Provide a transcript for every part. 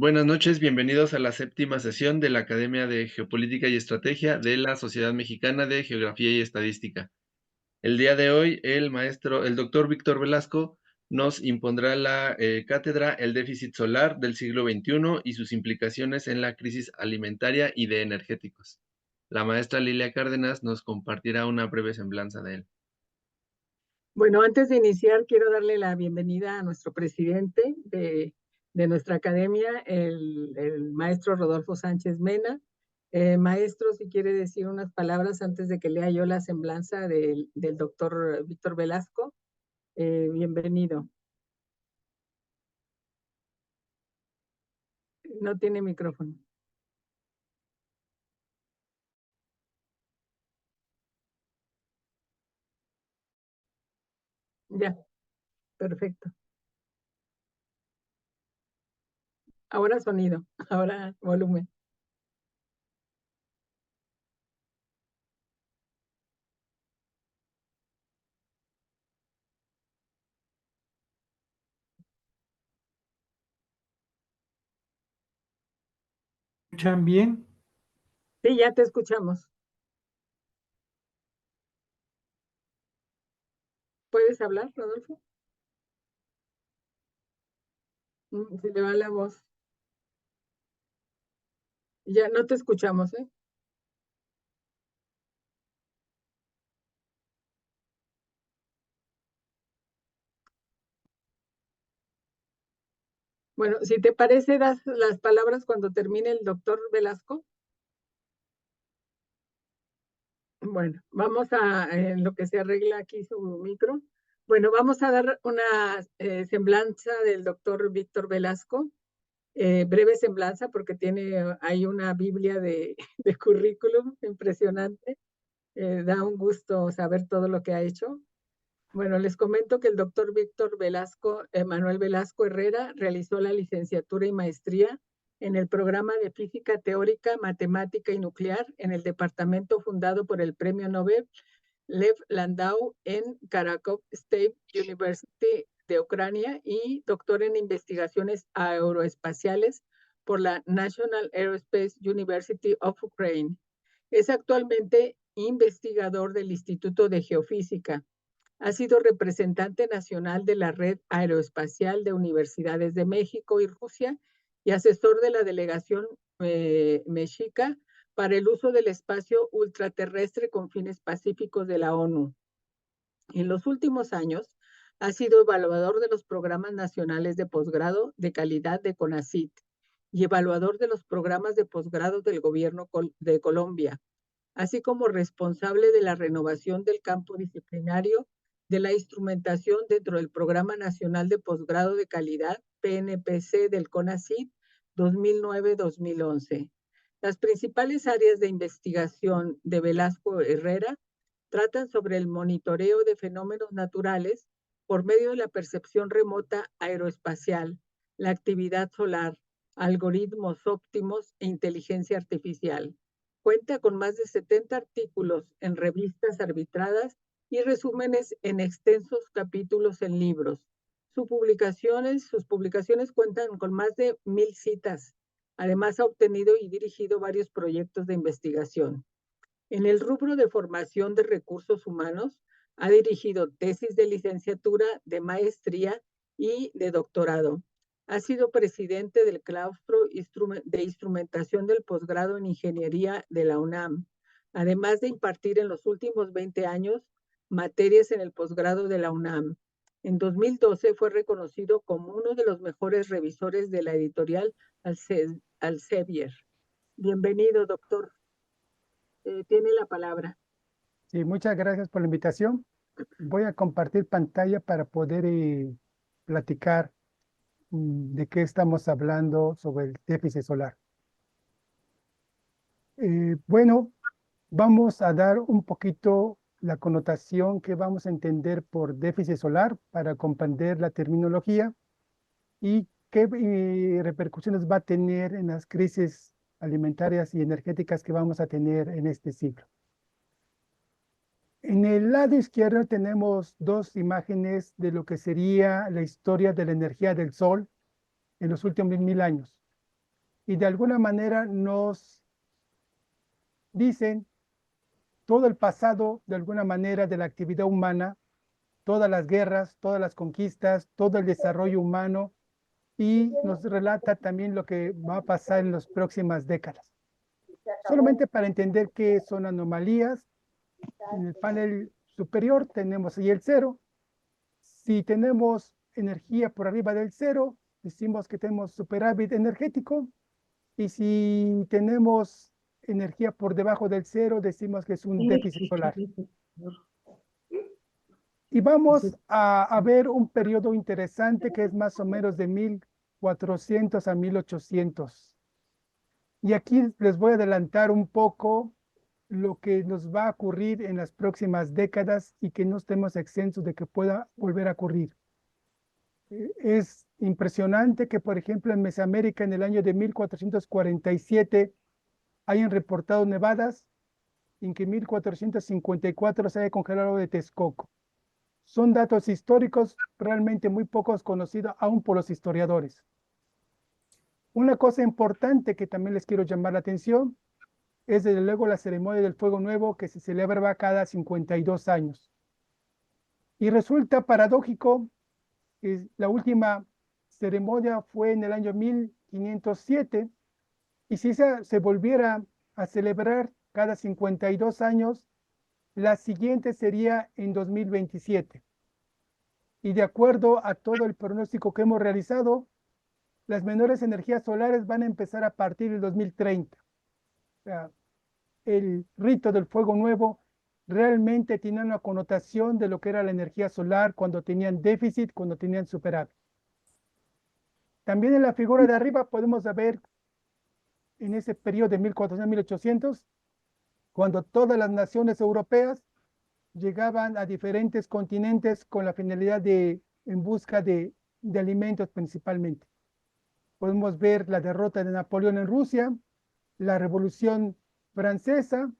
Buenas noches, bienvenidos a la séptima sesión de la Academia de Geopolítica y Estrategia de la Sociedad Mexicana de Geografía y Estadística. El día de hoy, el doctor Víctor Velasco, nos impondrá la cátedra El déficit solar del siglo XXI y sus implicaciones en la crisis alimentaria y de energéticos. La maestra Lilia Cárdenas nos compartirá una breve semblanza de él. Bueno, antes de iniciar, quiero darle la bienvenida a nuestro presidente de nuestra academia, el maestro Rodolfo Sánchez Mena. Maestro, si quiere decir unas palabras antes de que lea yo la semblanza del doctor Víctor Velasco. Bienvenido. No tiene micrófono. Ya, perfecto. Ahora sonido, ahora volumen. ¿Escuchan bien? Sí, ya te escuchamos. ¿Puedes hablar, Rodolfo? Se le va la voz. Ya no te escuchamos, ¿eh? Bueno, si te parece, das las palabras cuando termine el doctor Velasco. Bueno, vamos a, en lo que se arregla aquí su micro. Bueno, vamos a dar una semblanza del doctor Víctor Velasco, breve semblanza porque tiene ahí una biblia de currículum impresionante. Da un gusto saber todo lo que ha hecho. Bueno, les comento que el doctor Víctor Velasco, Manuel Velasco Herrera, realizó la licenciatura y maestría en el programa de Física Teórica, Matemática y Nuclear en el departamento fundado por el Premio Nobel Lev Landau en Kharkov State University de Ucrania y doctor en investigaciones aeroespaciales por la National Aerospace University of Ukraine. Es actualmente investigador del Instituto de Geofísica. Ha sido representante nacional de la Red Aeroespacial de Universidades de México y Rusia y asesor de la delegación mexica para el uso del espacio ultraterrestre con fines pacíficos de la ONU. En los últimos años, ha sido evaluador de los programas nacionales de posgrado de calidad de CONACYT y evaluador de los programas de posgrado del gobierno de Colombia, así como responsable de la renovación del campo disciplinario de la instrumentación dentro del Programa Nacional de Posgrado de Calidad, PNPC del CONACYT 2009-2011. Las principales áreas de investigación de Velasco Herrera tratan sobre el monitoreo de fenómenos naturales por medio de la percepción remota aeroespacial, la actividad solar, algoritmos óptimos e inteligencia artificial. Cuenta con más de 70 artículos en revistas arbitradas y resúmenes en extensos capítulos en libros. Sus publicaciones cuentan con más de 1000 citas. Además, ha obtenido y dirigido varios proyectos de investigación. En el rubro de formación de recursos humanos, ha dirigido tesis de licenciatura, de maestría y de doctorado. Ha sido presidente del claustro de instrumentación del posgrado en ingeniería de la UNAM, además de impartir en los últimos 20 años materias en el posgrado de la UNAM. En 2012 fue reconocido como uno de los mejores revisores de la editorial Elsevier. Bienvenido, doctor. Tiene la palabra. Sí, muchas gracias por la invitación. Voy a compartir pantalla para poder platicar de qué estamos hablando sobre el déficit solar. Bueno, vamos a dar un poquito la connotación que vamos a entender por déficit solar para comprender la terminología y qué repercusiones va a tener en las crisis alimentarias y energéticas que vamos a tener en este siglo. En el lado izquierdo tenemos dos imágenes de lo que sería la historia de la energía del Sol en los últimos 1000 años. y de alguna manera nos dicen todo el pasado, de alguna manera, de la actividad humana, todas las guerras, todas las conquistas, todo el desarrollo humano, y nos relata también lo que va a pasar en las próximas décadas. Solamente para entender qué son anomalías, en el panel superior tenemos ahí el cero. Si tenemos energía por arriba del cero, decimos que tenemos superávit energético, y si tenemos energía por debajo del cero, decimos que es un déficit solar. Y vamos a ver un periodo interesante que es más o menos de 1400 a 1800. Y aquí les voy a adelantar un poco lo que nos va a ocurrir en las próximas décadas y que no estemos exentos de que pueda volver a ocurrir. Es impresionante que, por ejemplo, en Mesoamérica en el año de 1447 hayan reportado nevadas, y en que en 1454 se haya congelado de Texcoco. Son datos históricos realmente muy pocos conocidos aún por los historiadores. Una cosa importante que también les quiero llamar la atención es desde luego la ceremonia del Fuego Nuevo, que se celebra cada 52 años. Y resulta paradójico que la última ceremonia fue en el año 1507, y si se volviera a celebrar cada 52 años, la siguiente sería en 2027. Y de acuerdo a todo el pronóstico que hemos realizado, las menores energías solares van a empezar a partir del 2030. O sea, el rito del fuego nuevo realmente tiene una connotación de lo que era la energía solar cuando tenían déficit, cuando tenían superávit. También en la figura de arriba podemos ver en ese periodo de 1400 a 1800, cuando todas las naciones europeas llegaban a diferentes continentes con la finalidad en busca de alimentos principalmente. Podemos ver la derrota de Napoleón en Rusia, la Revolución Francesa,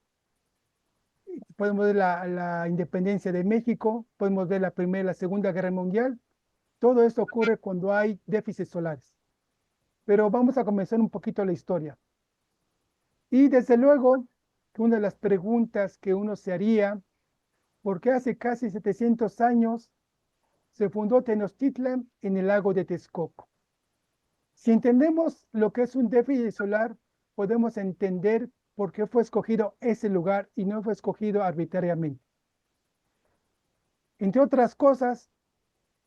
podemos ver la independencia de México, podemos ver la Primera y la Segunda Guerra Mundial. Todo esto ocurre cuando hay déficits solares. Pero vamos a comenzar un poquito la historia. Y desde luego, una de las preguntas que uno se haría, ¿por qué hace casi 700 años se fundó Tenochtitlan en el lago de Texcoco? Si entendemos lo que es un déficit solar, podemos entender por qué fue escogido ese lugar y no fue escogido arbitrariamente. Entre otras cosas,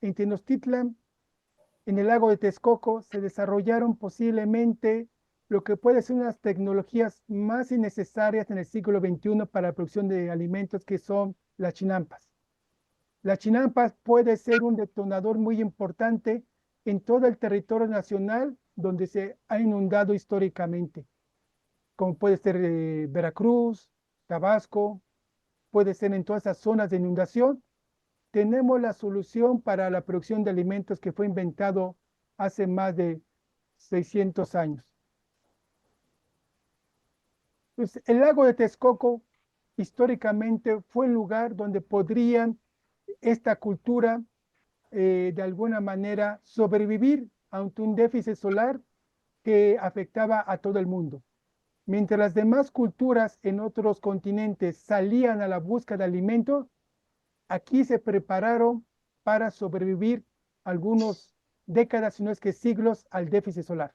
en Tenochtitlan, en el lago de Texcoco, se desarrollaron posiblemente lo que puede ser unas tecnologías más innecesarias en el siglo XXI para la producción de alimentos, que son las chinampas. Las chinampas puede ser un detonador muy importante en todo el territorio nacional donde se ha inundado históricamente, como puede ser Veracruz, Tabasco, puede ser en todas esas zonas de inundación. Tenemos la solución para la producción de alimentos que fue inventado hace más de 600 años. Pues el lago de Texcoco históricamente fue el lugar donde podrían esta cultura de alguna manera sobrevivir ante un déficit solar que afectaba a todo el mundo. Mientras las demás culturas en otros continentes salían a la búsqueda de alimentos, aquí se prepararon para sobrevivir algunas décadas, si no es que siglos, al déficit solar.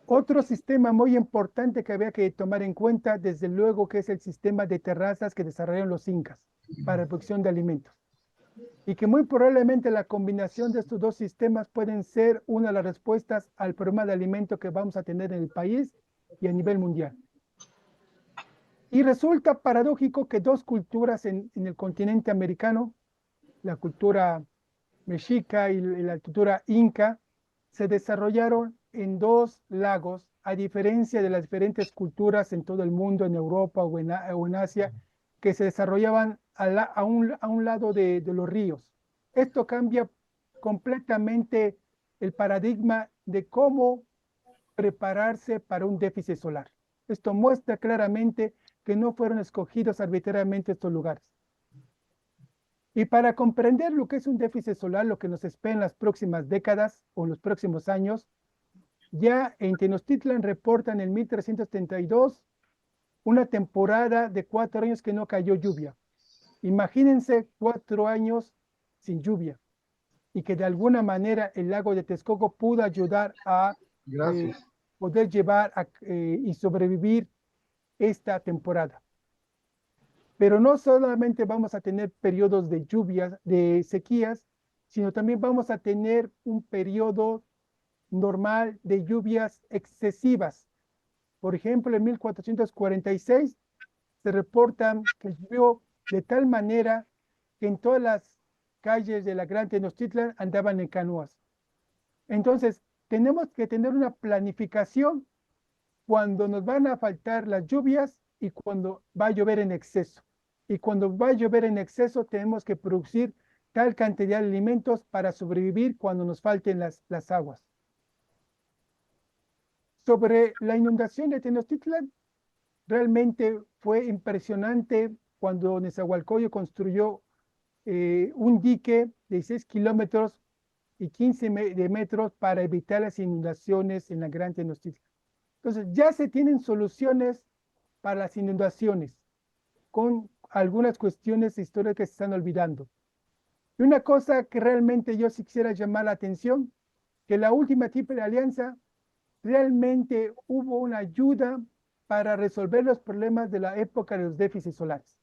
Otro sistema muy importante que había que tomar en cuenta, desde luego, que es el sistema de terrazas que desarrollaron los incas para la producción de alimentos. Y que muy probablemente la combinación de estos dos sistemas pueden ser una de las respuestas al problema de alimento que vamos a tener en el país y a nivel mundial. Y resulta paradójico que dos culturas en el continente americano, la cultura mexica y la cultura inca, se desarrollaron en dos lagos, a diferencia de las diferentes culturas en todo el mundo, en Europa o en Asia, que se desarrollaban a un lado de los ríos. Esto cambia completamente el paradigma de cómo prepararse para un déficit solar. Esto muestra claramente que no fueron escogidos arbitrariamente estos lugares. Y para comprender lo que es un déficit solar, lo que nos espera en las próximas décadas o en los próximos años, Ya en Tenochtitlan reportan en 1332 una temporada de 4 años que no cayó lluvia. Imagínense 4 años sin lluvia y que de alguna manera el lago de Texcoco pudo ayudar a Gracias. poder llevar y sobrevivir esta temporada. Pero no solamente vamos a tener periodos de lluvias, de sequías, sino también vamos a tener un periodo normal de lluvias excesivas. Por ejemplo, en 1446 se reportan que llovió de tal manera que en todas las calles de la Gran Tenochtitlan andaban en canoas. Entonces, tenemos que tener una planificación cuando nos van a faltar las lluvias y cuando va a llover en exceso. Y cuando va a llover en exceso, tenemos que producir tal cantidad de alimentos para sobrevivir cuando nos falten las aguas. Sobre la inundación de Tenochtitlan, realmente fue impresionante cuando Nezahualcóyotl construyó un dique de 6 kilómetros y 15 de metros para evitar las inundaciones en la Gran Tenochtitlan. Entonces, ya se tienen soluciones para las inundaciones con algunas cuestiones históricas que se están olvidando. Y una cosa que realmente yo sí quisiera llamar la atención, que la última Triple Alianza realmente hubo una ayuda para resolver los problemas de la época de los déficits solares,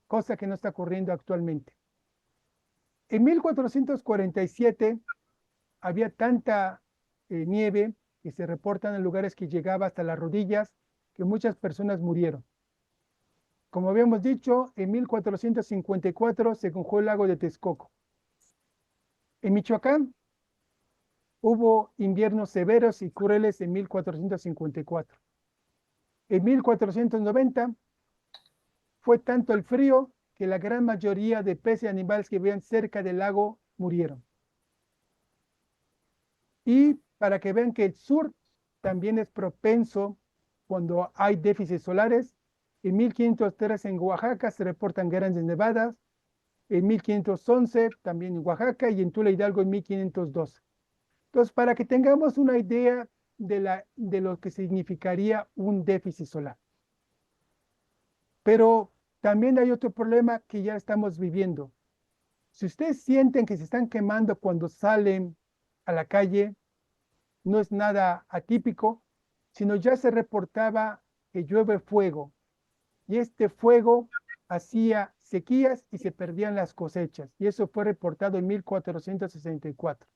cosa que no está ocurriendo actualmente. En 1447 había tanta nieve que se reportan en lugares que llegaba hasta las rodillas, que muchas personas murieron. Como habíamos dicho, en 1454 se congeló el lago de Texcoco. En Michoacán hubo inviernos severos y crueles en 1454. En 1490 fue tanto el frío que la gran mayoría de peces y animales que vivían cerca del lago murieron. Y para que vean que el sur también es propenso cuando hay déficits solares, en 1503 en Oaxaca se reportan grandes nevadas, en 1511 también en Oaxaca y en Tula Hidalgo en 1512. Entonces, para que tengamos una idea de lo que significaría un déficit solar. Pero también hay otro problema que ya estamos viviendo. Si ustedes sienten que se están quemando cuando salen a la calle, no es nada atípico, sino ya se reportaba que llueve fuego. Y este fuego hacía sequías y se perdían las cosechas. Y eso fue reportado en 1464.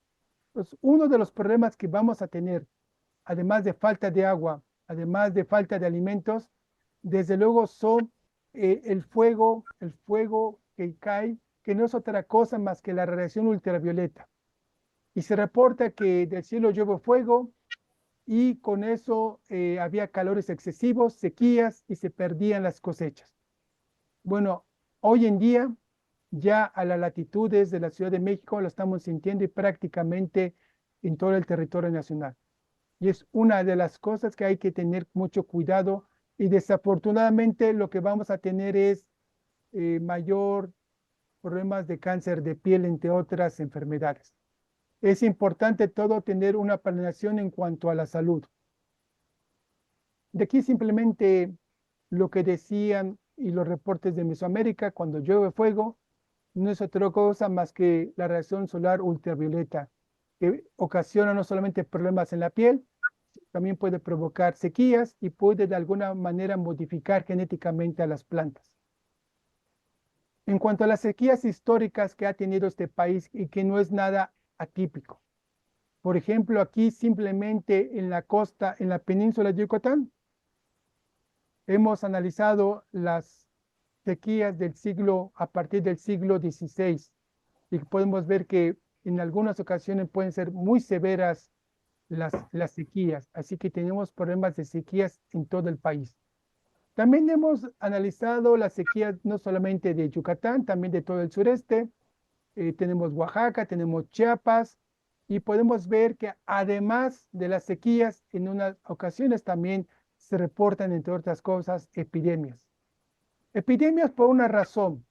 Entonces, uno de los problemas que vamos a tener, además de falta de agua, además de falta de alimentos, desde luego son el fuego que cae, que no es otra cosa más que la radiación ultravioleta. Y se reporta que del cielo llueve fuego y con eso había calores excesivos, sequías y se perdían las cosechas. Bueno, hoy en día ya a las latitudes de la Ciudad de México lo estamos sintiendo y prácticamente en todo el territorio nacional. Y es una de las cosas que hay que tener mucho cuidado y desafortunadamente lo que vamos a tener es mayor problemas de cáncer de piel, entre otras enfermedades. Es importante todo tener una planeación en cuanto a la salud. De aquí simplemente lo que decían y los reportes de Mesoamérica, cuando llueve fuego, no es otra cosa más que la radiación solar ultravioleta, que ocasiona no solamente problemas en la piel, también puede provocar sequías y puede de alguna manera modificar genéticamente a las plantas. En cuanto a las sequías históricas que ha tenido este país y que no es nada atípico. Por ejemplo, aquí simplemente en la costa, en la península de Yucatán, hemos analizado las sequías a partir del siglo XVI y podemos ver que en algunas ocasiones pueden ser muy severas las sequías, así que tenemos problemas de sequías en todo el país. También hemos analizado las sequías no solamente de Yucatán, también de todo el sureste. Tenemos Oaxaca, tenemos Chiapas, y podemos ver que además de las sequías, en unas ocasiones también se reportan, entre otras cosas, epidemias. Epidemias por una razón.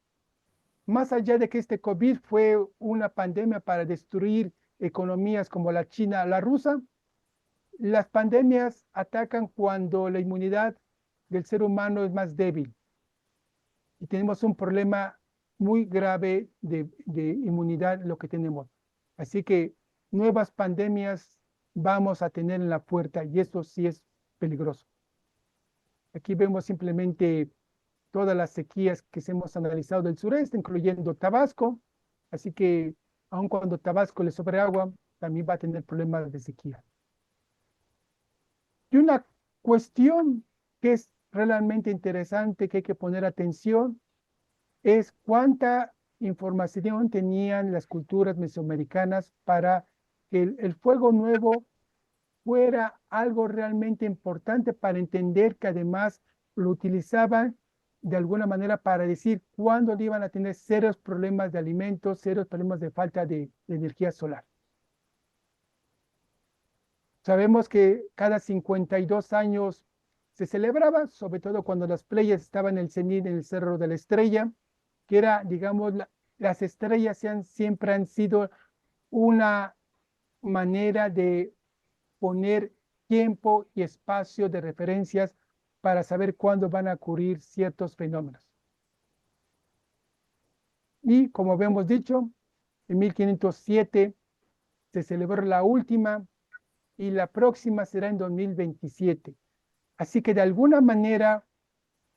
Más allá de que este COVID fue una pandemia para destruir economías como la China, la rusa, las pandemias atacan cuando la inmunidad del ser humano es más débil y tenemos un problema muy grave de inmunidad lo que tenemos. Así que nuevas pandemias vamos a tener en la puerta y eso sí es peligroso. Aquí vemos simplemente todas las sequías que hemos analizado del sureste, incluyendo Tabasco. Así que aun cuando Tabasco le sobre agua, también va a tener problemas de sequía. Y una cuestión que es realmente interesante, que hay que poner atención, es cuánta información tenían las culturas mesoamericanas para que el fuego nuevo fuera algo realmente importante para entender que además lo utilizaban de alguna manera para decir cuándo le iban a tener serios problemas de alimentos, serios problemas de falta de energía solar. Sabemos que cada 52 años se celebraba, sobre todo cuando las Pleiades estaban en el cenit, en el Cerro de la Estrella, que era, digamos, las estrellas siempre han sido una manera de poner tiempo y espacio de referencias para saber cuándo van a ocurrir ciertos fenómenos. Y como habíamos dicho, en 1507 se celebró la última y la próxima será en 2027. Así que de alguna manera,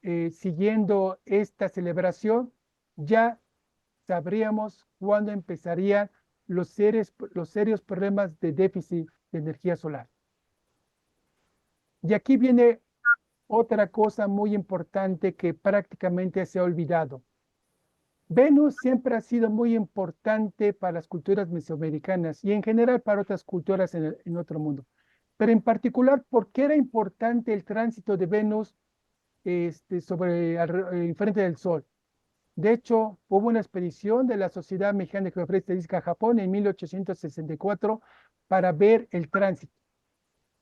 siguiendo esta celebración, ya sabríamos cuándo empezarían los serios problemas de déficit de energía solar. Y aquí viene otra cosa muy importante que prácticamente se ha olvidado. Venus siempre ha sido muy importante para las culturas mesoamericanas y en general para otras culturas en otro mundo. Pero en particular, ¿por qué era importante el tránsito de Venus enfrente del Sol? De hecho, hubo una expedición de la Sociedad Mexicana de Geografía y Estadística a Japón en 1864 para ver el tránsito.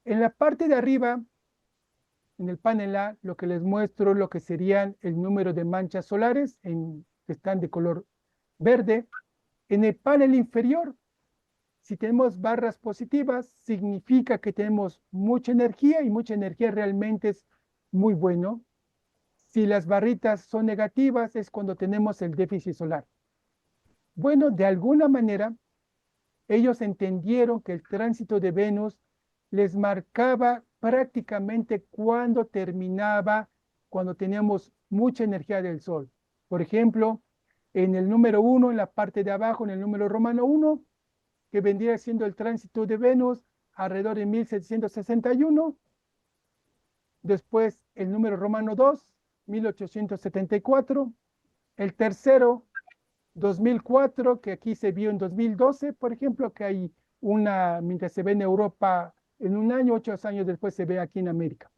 En la parte de arriba, en el panel A, lo que les muestro lo que serían el número de manchas solares que están de color verde. En el panel inferior, si tenemos barras positivas, significa que tenemos mucha energía y mucha energía realmente es muy bueno. Si las barritas son negativas, es cuando tenemos el déficit solar. Bueno, de alguna manera, ellos entendieron que el tránsito de Venus les marcaba prácticamente cuando terminaba, cuando teníamos mucha energía del Sol. Por ejemplo, en el número 1, en la parte de abajo, en el número romano 1, que vendría siendo el tránsito de Venus alrededor de 1761. Después el número romano 2, 1874. El tercero, 2004, que aquí se vio en 2012, por ejemplo, que hay mientras se ve en Europa en un año, 8 años después se ve aquí en América.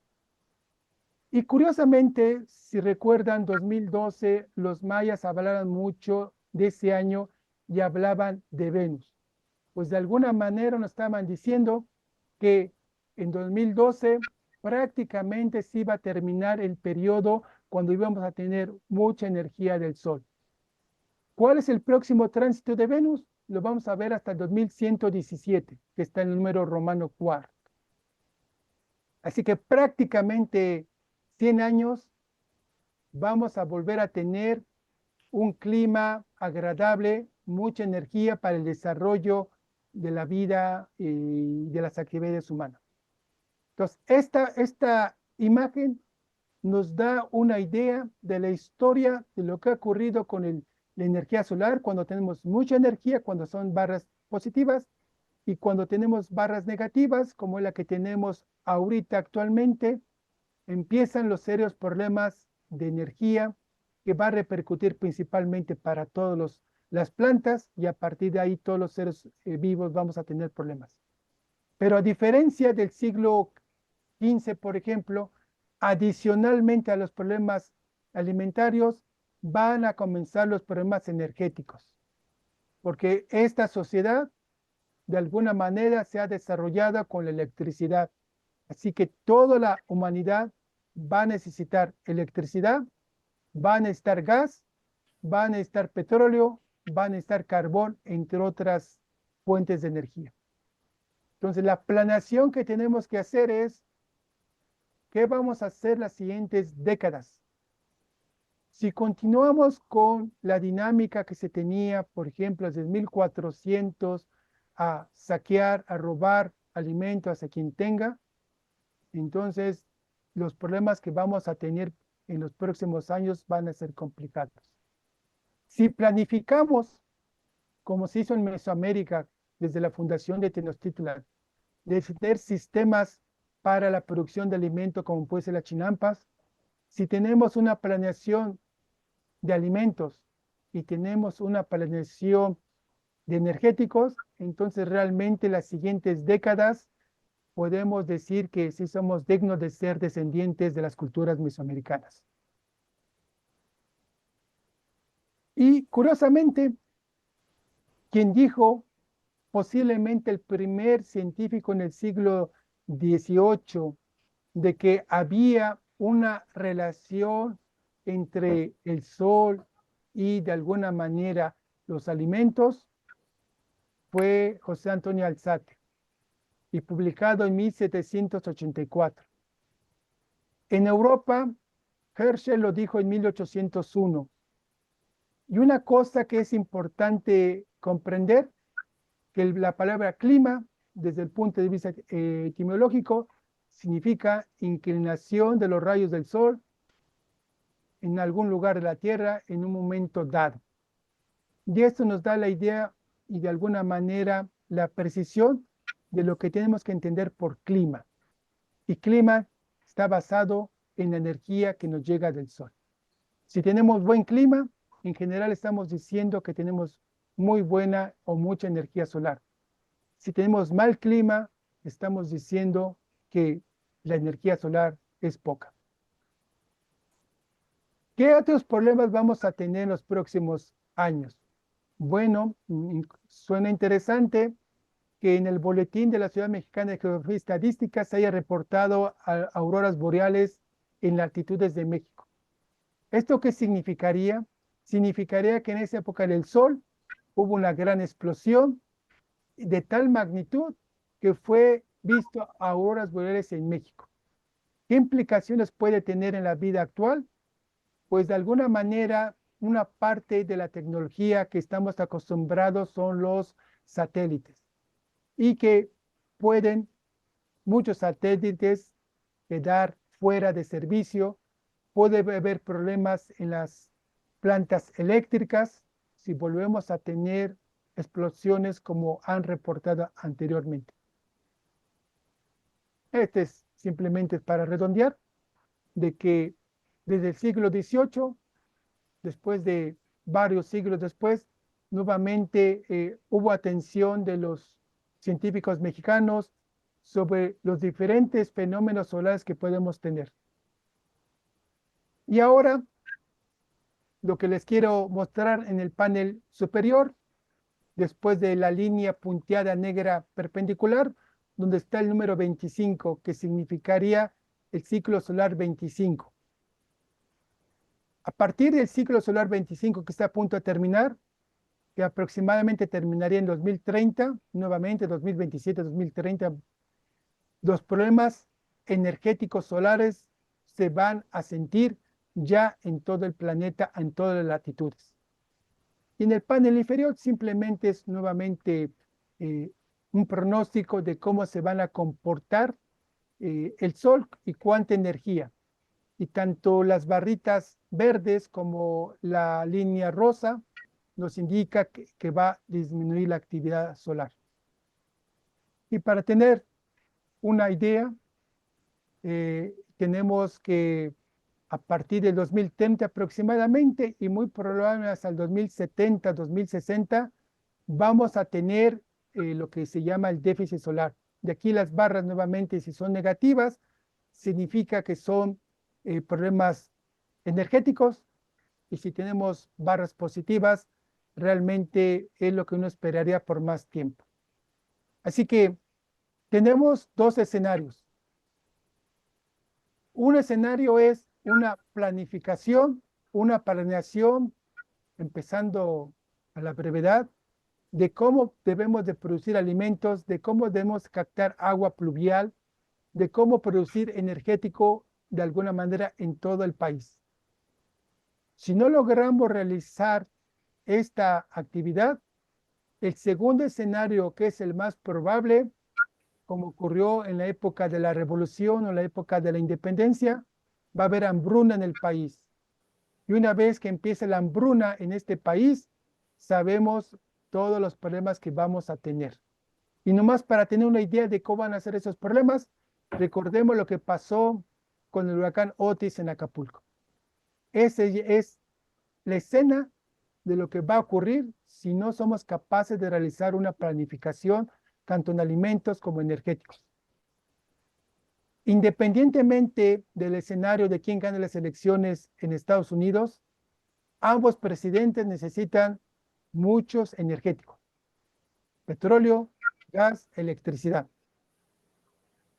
Y curiosamente, si recuerdan, 2012, los mayas hablaban mucho de ese año y hablaban de Venus. Pues de alguna manera nos estaban diciendo que en 2012 prácticamente se iba a terminar el periodo cuando íbamos a tener mucha energía del Sol. ¿Cuál es el próximo tránsito de Venus? Lo vamos a ver hasta el 2117, que está en el número romano 4. Así que prácticamente 100 años vamos a volver a tener un clima agradable, mucha energía para el desarrollo de la vida y de las actividades humanas. Entonces, esta imagen nos da una idea de la historia de lo que ha ocurrido con la energía solar cuando tenemos mucha energía, cuando son barras positivas, y cuando tenemos barras negativas, como la que tenemos ahorita actualmente, empiezan los serios problemas de energía que va a repercutir principalmente para todas las plantas y a partir de ahí todos los seres vivos vamos a tener problemas. Pero a diferencia del siglo XV, por ejemplo, adicionalmente a los problemas alimentarios, van a comenzar los problemas energéticos, porque esta sociedad de alguna manera se ha desarrollado con la electricidad. Así que toda la humanidad va a necesitar electricidad, va a necesitar gas, va a necesitar petróleo, va a necesitar carbón, entre otras fuentes de energía. Entonces, la planeación que tenemos que hacer es, ¿qué vamos a hacer las siguientes décadas? Si continuamos con la dinámica que se tenía, por ejemplo, desde 1400, a saquear, a robar alimentos a quien tenga, entonces los problemas que vamos a tener en los próximos años van a ser complicados. Si planificamos, como se hizo en Mesoamérica desde la fundación de Tenochtitlan, de tener sistemas para la producción de alimentos como puede ser las chinampas, si tenemos una planeación de alimentos y tenemos una planeación de energéticos, entonces realmente las siguientes décadas podemos decir que sí somos dignos de ser descendientes de las culturas mesoamericanas. Y curiosamente, quien dijo posiblemente el primer científico en el siglo XVIII de que había una relación entre el sol y de alguna manera los alimentos, fue José Antonio Alzate y publicado en 1784. En Europa, Herschel lo dijo en 1801. Y una cosa que es importante comprender, que la palabra clima, desde el punto de vista etimológico, significa inclinación de los rayos del sol en algún lugar de la Tierra en un momento dado. Y esto nos da la idea y de alguna manera la precisión de lo que tenemos que entender por clima. Y clima está basado en la energía que nos llega del sol. Si tenemos buen clima, en general estamos diciendo que tenemos muy buena o mucha energía solar. Si tenemos mal clima, estamos diciendo que la energía solar es poca. ¿Qué otros problemas vamos a tener en los próximos años? Bueno, suena interesante que en el boletín de la Ciudad Mexicana de Geografía y Estadística se haya reportado auroras boreales en latitudes de México. ¿Esto qué significaría? Significaría que en esa época del Sol hubo una gran explosión de tal magnitud que fue visto auroras boreales en México. ¿Qué implicaciones puede tener en la vida actual? Pues de alguna manera una parte de la tecnología que estamos acostumbrados son los satélites y que pueden muchos satélites quedar fuera de servicio. Puede haber problemas en las plantas eléctricas si volvemos a tener explosiones como han reportado anteriormente. Este es simplemente para redondear de que desde el siglo XVIII, después de varios siglos después, nuevamente hubo atención de los científicos mexicanos sobre los diferentes fenómenos solares que podemos tener. Y ahora, lo que les quiero mostrar en el panel superior, después de la línea punteada negra perpendicular, donde está el número 25, que significaría el ciclo solar 25. A partir del ciclo solar 25, que está a punto de terminar, que aproximadamente terminaría en 2030, nuevamente 2027, 2030, los problemas energéticos solares se van a sentir ya en todo el planeta, en todas las latitudes. Y en el panel inferior simplemente es nuevamente un pronóstico de cómo se van a comportar el Sol y cuánta energía. Y tanto las barritas verdes como la línea rosa nos indica que va a disminuir la actividad solar. Y para tener una idea, tenemos que a partir del 2030 aproximadamente y muy probablemente hasta el 2070, 2060, vamos a tener lo que se llama el déficit solar. De aquí las barras nuevamente, si son negativas, significa que son problemas energéticos, y si tenemos barras positivas, realmente es lo que uno esperaría por más tiempo. Así que tenemos dos escenarios. Un escenario es una planificación, una planeación, empezando a la brevedad, de cómo debemos de producir alimentos, de cómo debemos captar agua pluvial, de cómo producir energético de alguna manera en todo el país. Si no logramos realizar esta actividad, el segundo escenario, que es el más probable, como ocurrió en la época de la Revolución o la época de la Independencia, va a haber hambruna en el país. Y una vez que empiece la hambruna en este país, sabemos todos los problemas que vamos a tener. Y nomás para tener una idea de cómo van a ser esos problemas, recordemos lo que pasó con el huracán Otis en Acapulco. Esa es la escena de lo que va a ocurrir si no somos capaces de realizar una planificación tanto en alimentos como energéticos. Independientemente del escenario de quién gane las elecciones en Estados Unidos, ambos presidentes necesitan muchos energéticos: petróleo, gas, electricidad.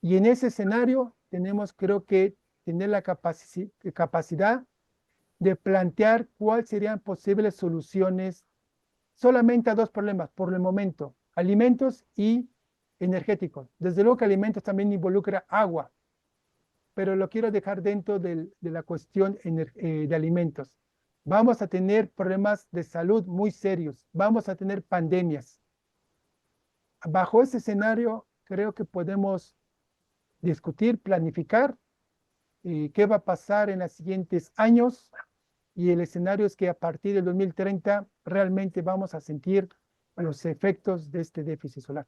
Y en ese escenario tenemos, creo que, tener la capacidad de plantear cuáles serían posibles soluciones solamente a dos problemas por el momento: alimentos y energéticos. Desde luego que alimentos también involucra agua, pero lo quiero dejar dentro de la cuestión de alimentos. Vamos a tener problemas de salud muy serios, vamos a tener pandemias. Bajo ese escenario, creo que podemos discutir, planificar qué va a pasar en los siguientes años, y el escenario es que a partir del 2030 realmente vamos a sentir los efectos de este déficit solar.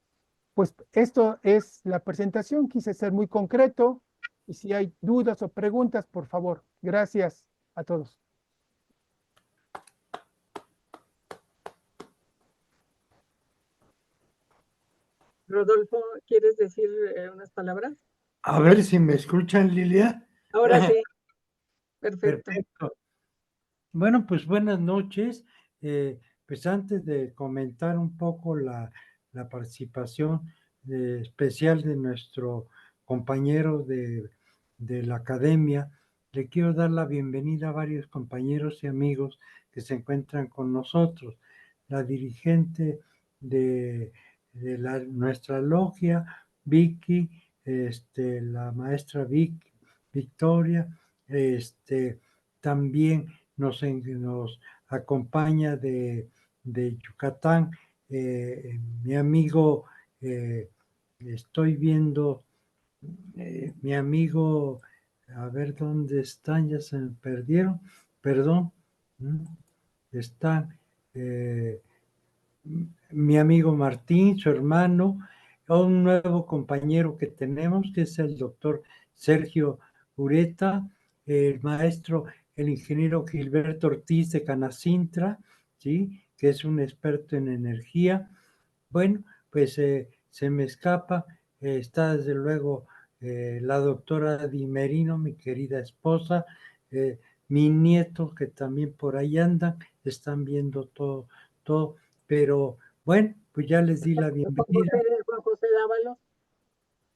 Pues esto es la presentación, quise ser muy concreto, y si hay dudas o preguntas, por favor. Gracias a todos. Rodolfo, ¿quieres decir unas palabras? A ver si me escuchan, Lilia. Ahora sí, perfecto. Perfecto. Bueno, pues buenas noches. Pues antes de comentar un poco la participación especial de nuestro compañero de la academia, le quiero dar la bienvenida a varios compañeros y amigos que se encuentran con nosotros. La dirigente de nuestra logia, Vicky, la maestra Victoria, también nos acompaña de Yucatán, mi amigo, estoy viendo, mi amigo, a ver dónde están, ya se me perdieron, perdón, están mi amigo Martín, su hermano, un nuevo compañero que tenemos, que es el doctor Sergio Ureta, el maestro, el ingeniero Gilberto Ortiz de Canacintra, ¿sí?, que es un experto en energía. Bueno, pues se me escapa, está desde luego la doctora Di Merino, mi querida esposa, mi nieto, que también por ahí andan, están viendo todo, pero bueno, pues ya les di la bienvenida. Juan José Dávalos.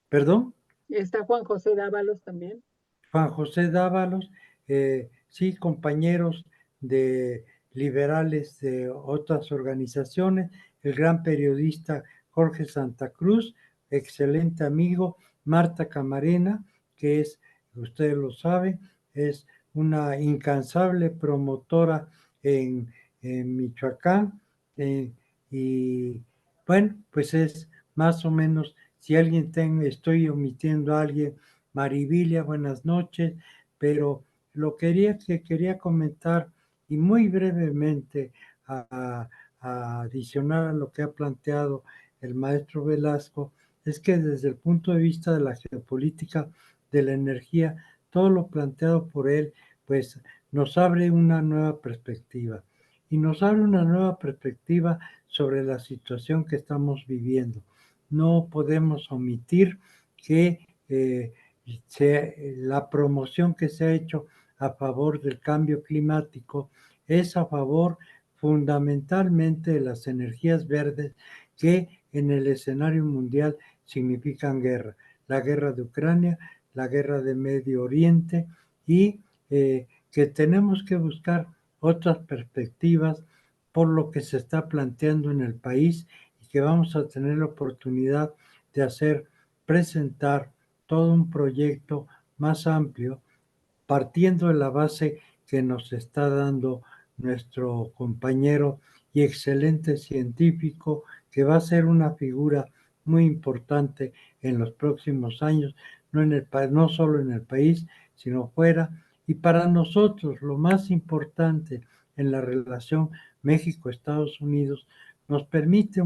¿Perdón? Está Juan José Dávalos también. Juan José Dávalos, sí, compañeros de liberales de otras organizaciones, el gran periodista Jorge Santa Cruz, excelente amigo, Marta Camarena, que es, ustedes lo saben, es una incansable promotora en Michoacán, y bueno, pues es más o menos, si alguien estoy omitiendo a alguien, Maribilia, buenas noches, pero lo que quería comentar, y muy brevemente a adicionar a lo que ha planteado el maestro Velasco, es que desde el punto de vista de la geopolítica de la energía, todo lo planteado por él, pues nos abre una nueva perspectiva, y nos abre una nueva perspectiva sobre la situación que estamos viviendo. No podemos omitir que la promoción que se ha hecho a favor del cambio climático es a favor fundamentalmente de las energías verdes, que en el escenario mundial significan guerra, la guerra de Ucrania, la guerra de Medio Oriente, y que tenemos que buscar otras perspectivas por lo que se está planteando en el país y que vamos a tener la oportunidad de presentar todo un proyecto más amplio, partiendo de la base que nos está dando nuestro compañero y excelente científico, que va a ser una figura muy importante en los próximos años, no solo en el país, sino fuera. Y para nosotros, lo más importante en la relación México-Estados Unidos, nos permite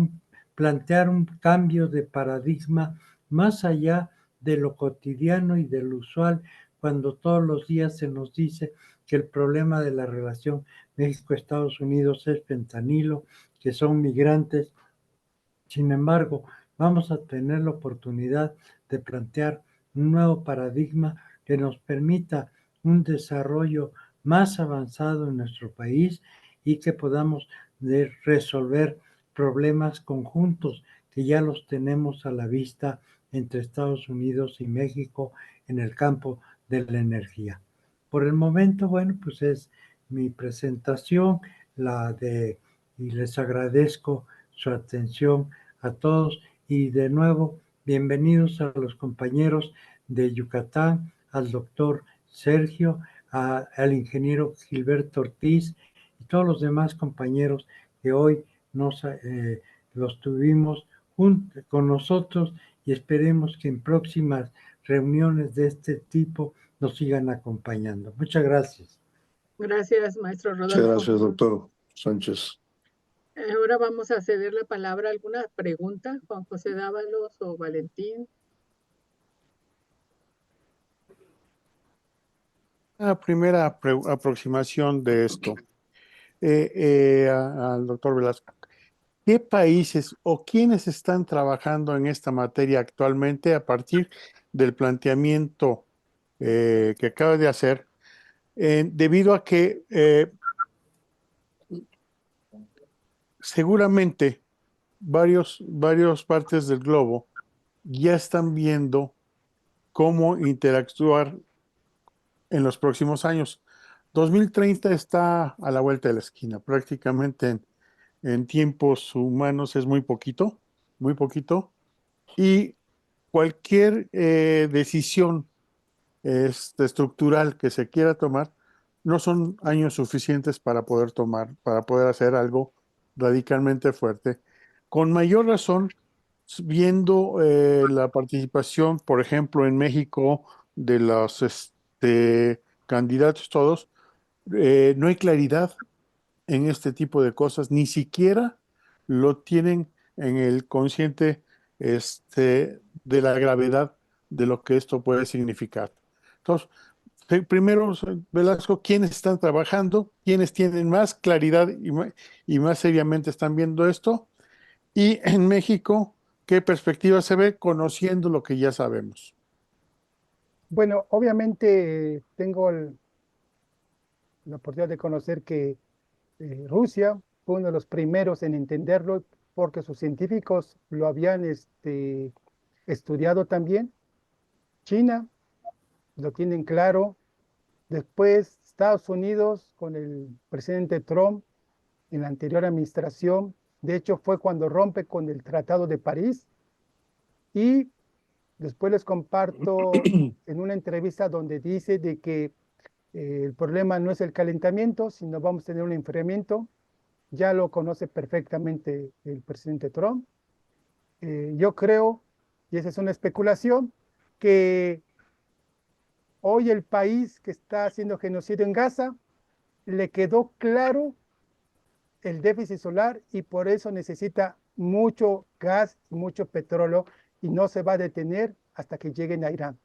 plantear un cambio de paradigma más allá de lo cotidiano y de lo usual, cuando todos los días se nos dice que el problema de la relación México-Estados Unidos es fentanilo, que son migrantes. Sin embargo, vamos a tener la oportunidad de plantear un nuevo paradigma que nos permita un desarrollo más avanzado en nuestro país y que podamos resolver problemas conjuntos que ya los tenemos a la vista entre Estados Unidos y México en el campo de la energía. Por el momento, bueno, pues es mi presentación, y les agradezco su atención a todos y de nuevo bienvenidos a los compañeros de Yucatán, al doctor Sergio, al ingeniero Gilberto Ortiz y todos los demás compañeros que hoy los tuvimos con nosotros y esperemos que en próximas reuniones de este tipo nos sigan acompañando. Muchas gracias. Gracias, maestro Muchas Rodolfo. gracias, doctor Sánchez. Ahora vamos a ceder la palabra a alguna pregunta, Juan José Dávalos o Valentín. Una primera aproximación de esto al doctor Velasco. ¿Qué países o quiénes están trabajando en esta materia actualmente a partir del planteamiento que acaba de hacer? Debido a que seguramente varias partes del globo ya están viendo cómo interactuar en los próximos años. 2030 está a la vuelta de la esquina, prácticamente en tiempos humanos es muy poquito, y cualquier decisión estructural que se quiera tomar, no son años suficientes para poder hacer algo radicalmente fuerte. Con mayor razón, viendo la participación, por ejemplo, en México de los candidatos todos, no hay claridad en este tipo de cosas, ni siquiera lo tienen en el consciente de la gravedad de lo que esto puede significar. Entonces, primero, Velasco, ¿quiénes están trabajando? ¿Quiénes tienen más claridad y más seriamente están viendo esto? Y en México, ¿qué perspectiva se ve conociendo lo que ya sabemos? Bueno, obviamente tengo la oportunidad de conocer que Rusia fue uno de los primeros en entenderlo porque sus científicos lo habían estudiado también. China lo tienen claro. Después Estados Unidos con el presidente Trump en la anterior administración. De hecho, fue cuando rompe con el Tratado de París. Y después les comparto en una entrevista donde dice de que el problema no es el calentamiento, sino vamos a tener un enfriamiento. Ya lo conoce perfectamente el presidente Trump. Yo creo, y esa es una especulación, que hoy el país que está haciendo genocidio en Gaza le quedó claro el déficit solar y por eso necesita mucho gas, mucho petróleo y no se va a detener hasta que lleguen a Irán.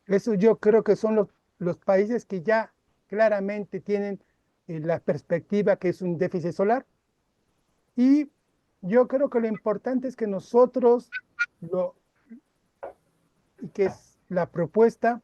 Eso yo creo que son los países que ya claramente tienen la perspectiva que es un déficit solar. Y yo creo que lo importante es que nosotros, y que es la propuesta,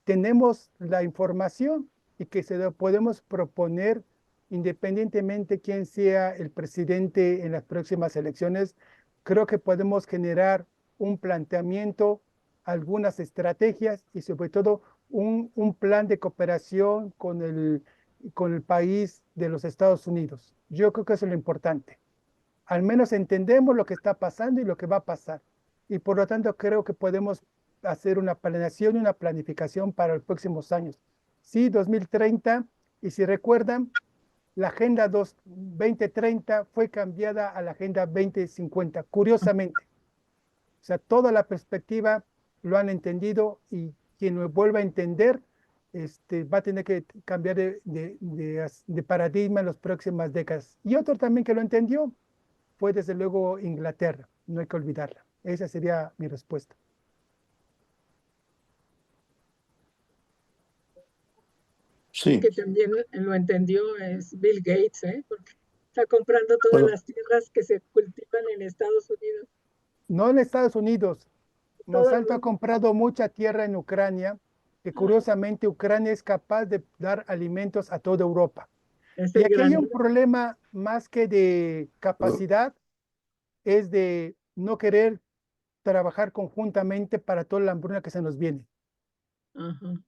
tenemos la información y que se lo podemos proponer independientemente quién sea el presidente en las próximas elecciones. Creo que podemos generar un planteamiento, algunas estrategias y sobre todo un plan de cooperación con con el país de los Estados Unidos. Yo creo que eso es lo importante. Al menos entendemos lo que está pasando y lo que va a pasar. Y por lo tanto creo que podemos hacer una planeación y una planificación para los próximos años. Sí, 2030, y si recuerdan, la Agenda 2030 fue cambiada a la Agenda 2050, curiosamente. O sea, toda la perspectiva lo han entendido y quien lo vuelva a entender va a tener que cambiar de paradigma en las próximas décadas. Y otro también que lo entendió fue desde luego Inglaterra, no hay que olvidarla. Esa sería mi respuesta. Sí, Que también lo entendió es Bill Gates, porque está comprando todas bueno, las tierras que se cultivan en Estados Unidos. No en Estados Unidos. Todo el Monsanto ha mundo. comprado mucha tierra en Ucrania, que curiosamente Ucrania es capaz de dar alimentos a toda Europa. Es Y el aquí hay gran. un problema más que de capacidad, es de no querer trabajar conjuntamente para toda la hambruna que se nos viene. Ajá.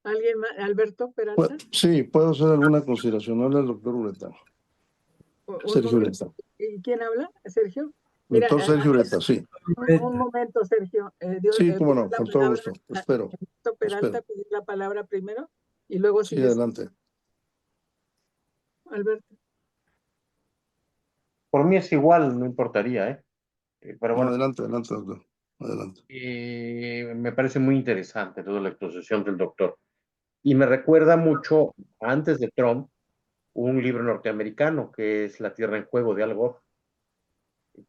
¿Alguien más? ¿Alberto Peralta? sí, puedo hacer alguna consideración. Habla el doctor Ureta, Un Sergio momento. Ureta. ¿Y quién habla? ¿Sergio? Mira, Doctor Sergio Ureta, sí. un momento, Sergio. Sí, cómo pidió no, la con todo palabra, gusto. Espero, Alberto Peralta espero. pidió la palabra primero y luego Sí, sigue adelante. Alberto. Por mí es igual, no importaría, ¿eh? Pero No, bueno, adelante, adelante, doctor. Adelante. me parece muy interesante toda la exposición del doctor. Y me recuerda mucho, antes de Trump, un libro norteamericano que es La Tierra en Juego de Al Gore.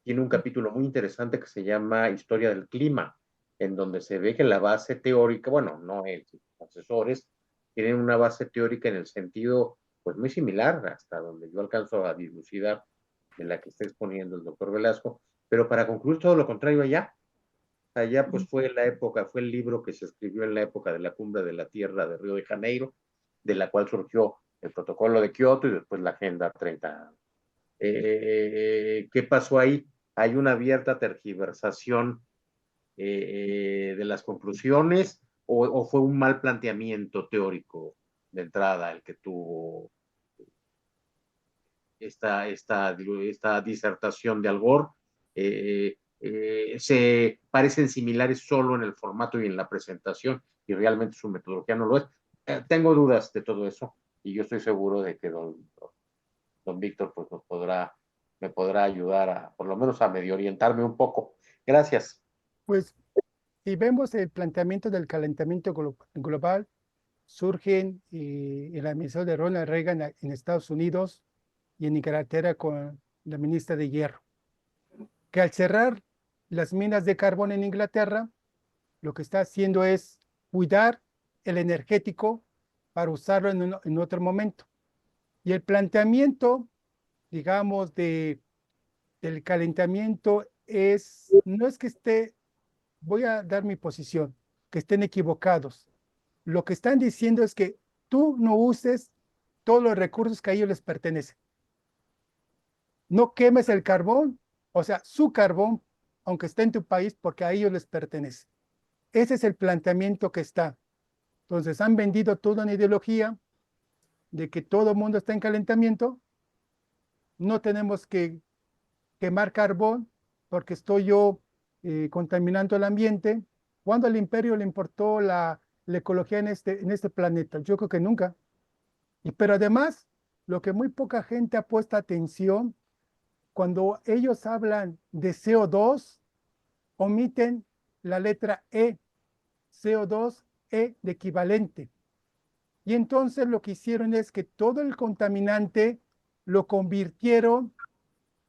Tiene un capítulo muy interesante que se llama Historia del Clima, en donde se ve que la base teórica, bueno, no es, asesores tienen una base teórica en el sentido, pues muy similar, hasta donde yo alcanzo a dilucidar de la que está exponiendo el doctor Velasco, pero para concluir todo lo contrario allá pues fue la época, fue el libro que se escribió en la época de la Cumbre de la Tierra de Río de Janeiro, de la cual surgió el protocolo de Kioto y después la Agenda 30. ¿Qué pasó ahí? Hay una abierta tergiversación de las conclusiones o fue un mal planteamiento teórico de entrada el que tuvo esta disertación de Al Gore. Se parecen similares solo en el formato y en la presentación y realmente su metodología no lo es. Tengo dudas de todo eso y yo estoy seguro de que don Víctor pues me podrá ayudar por lo menos a medio orientarme un poco. Gracias. Pues si vemos el planteamiento del calentamiento global, surgen en la administración de Ronald Reagan en Estados Unidos y en Inglaterra con la ministra de Hierro, que al cerrar las minas de carbón en Inglaterra, lo que está haciendo es cuidar el energético para usarlo en otro momento. Y el planteamiento, digamos, del calentamiento no es que voy a dar mi posición, que estén equivocados. Lo que están diciendo es que tú no uses todos los recursos que a ellos les pertenecen. No quemes el carbón, o sea, su carbón, aunque esté en tu país, porque a ellos les pertenece. Ese es el planteamiento que está. Entonces han vendido toda una ideología de que todo el mundo está en calentamiento, no tenemos que quemar carbón porque estoy yo contaminando el ambiente. ¿Cuándo al imperio le importó la ecología en este planeta? Yo creo que nunca. Pero además, lo que muy poca gente ha puesto atención, cuando ellos hablan de CO2, omiten la letra E, CO2, E de equivalente. Y entonces lo que hicieron es que todo el contaminante lo convirtieron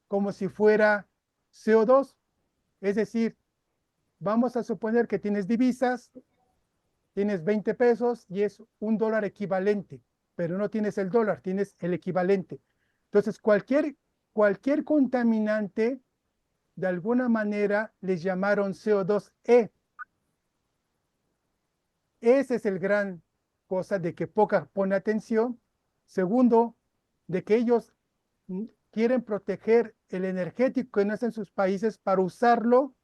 como si fuera CO2. Es decir, vamos a suponer que tienes divisas, tienes 20 pesos y es $1 equivalente, pero no tienes el dólar, tienes el equivalente. Entonces, cualquier contaminante, de alguna manera, les llamaron CO2E. Ese es el gran cosa de que poca pone atención. Segundo, de que ellos quieren proteger el energético que no está en sus países para usarlo,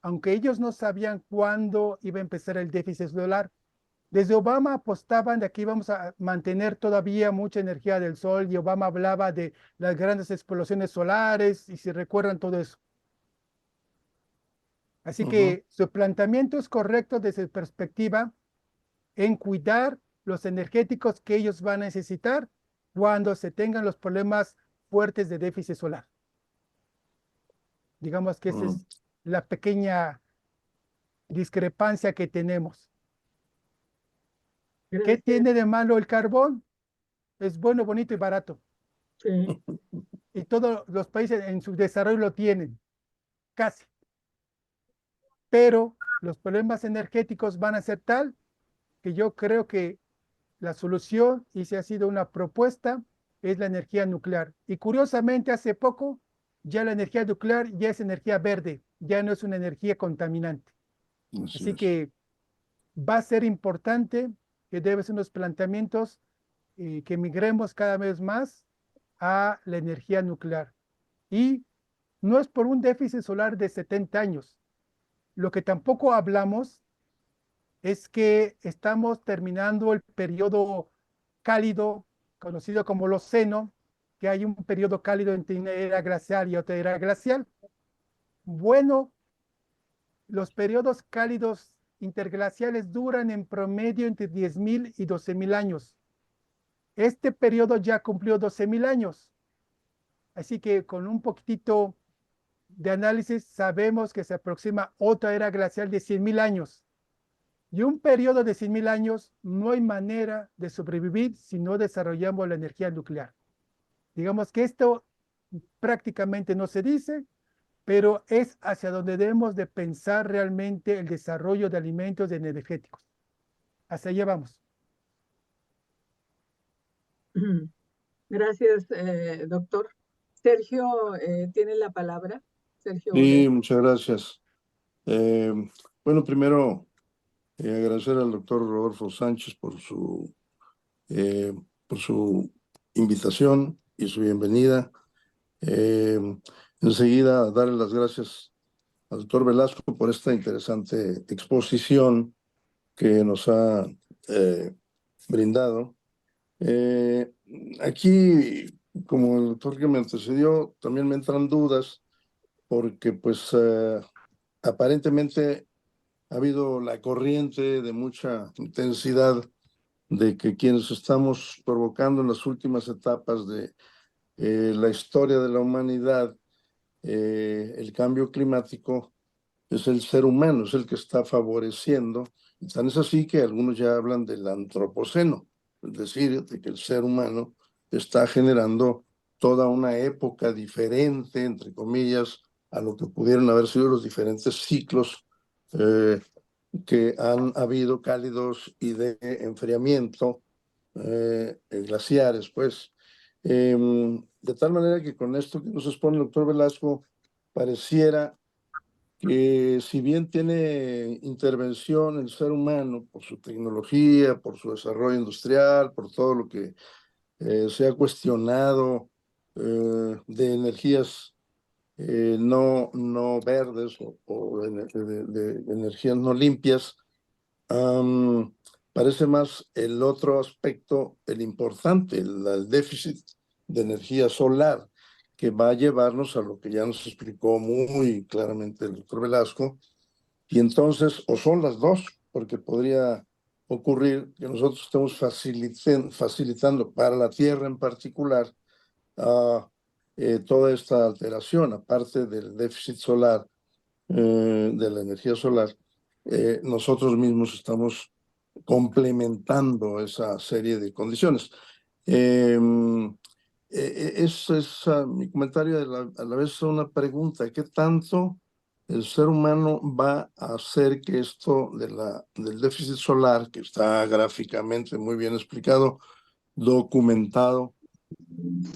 aunque ellos no sabían cuándo iba a empezar el déficit dólar, Desde Obama apostaban de que íbamos a mantener todavía mucha energía del sol y Obama hablaba de las grandes explosiones solares y si recuerdan todo eso. Así que su planteamiento es correcto desde su perspectiva en cuidar los energéticos que ellos van a necesitar cuando se tengan los problemas fuertes de déficit solar. Digamos que esa es la pequeña discrepancia que tenemos. ¿Qué Gracias. tiene de malo el carbón? Es bueno, bonito y barato. Sí. Y todos los países en su desarrollo lo tienen, casi. Pero los problemas energéticos van a ser tal que yo creo que la solución, y si ha sido una propuesta, es la energía nuclear. Y curiosamente, hace poco, ya la energía nuclear ya es energía verde, ya no es una energía contaminante. Así que va a ser importante que debe ser unos planteamientos que migremos cada vez más a la energía nuclear. Y no es por un déficit solar de 70 años. Lo que tampoco hablamos es que estamos terminando el periodo cálido, conocido como Holoceno, que hay un periodo cálido entre una era glacial y otra era glacial. Bueno, los periodos cálidos interglaciales duran en promedio entre 10.000 y 12.000 años. Este periodo ya cumplió 12.000 años. Así que con un poquitito de análisis sabemos que se aproxima otra era glacial de 100.000 años. Y un periodo de 100.000 años no hay manera de sobrevivir si no desarrollamos la energía nuclear. Digamos que esto prácticamente no se dice, pero es hacia donde debemos de pensar realmente el desarrollo de alimentos energéticos. Hacia allá vamos. Gracias, doctor. Sergio tiene la palabra. Sergio Sí, Ure. muchas gracias. Bueno, primero agradecer al doctor Rodolfo Sánchez por su invitación y su bienvenida. Enseguida darle las gracias al doctor Velasco por esta interesante exposición que nos ha brindado. Aquí, como el doctor que me antecedió, también me entran dudas porque pues aparentemente ha habido la corriente de mucha intensidad de que quienes estamos provocando en las últimas etapas de la historia de la humanidad el cambio climático es el ser humano, es el que está favoreciendo. Tan es así que algunos ya hablan del antropoceno, es decir, de que el ser humano está generando toda una época diferente, entre comillas, a lo que pudieron haber sido los diferentes ciclos que han habido cálidos y de enfriamiento glaciares, pues. De tal manera que con esto que nos expone el doctor Velasco, pareciera que si bien tiene intervención el ser humano por su tecnología, por su desarrollo industrial, por todo lo que se ha cuestionado de energías no verdes o de energías no limpias, parece más el otro aspecto, el importante, el déficit de energía solar, que va a llevarnos a lo que ya nos explicó muy claramente el doctor Velasco. Y entonces, o son las dos, porque podría ocurrir que nosotros estemos facilitando para la Tierra en particular toda esta alteración, aparte del déficit solar, de la energía solar, nosotros mismos estamos complementando esa serie de condiciones. Es mi comentario a la vez una pregunta: ¿qué tanto el ser humano va a hacer que esto del déficit solar, que está gráficamente muy bien explicado, documentado,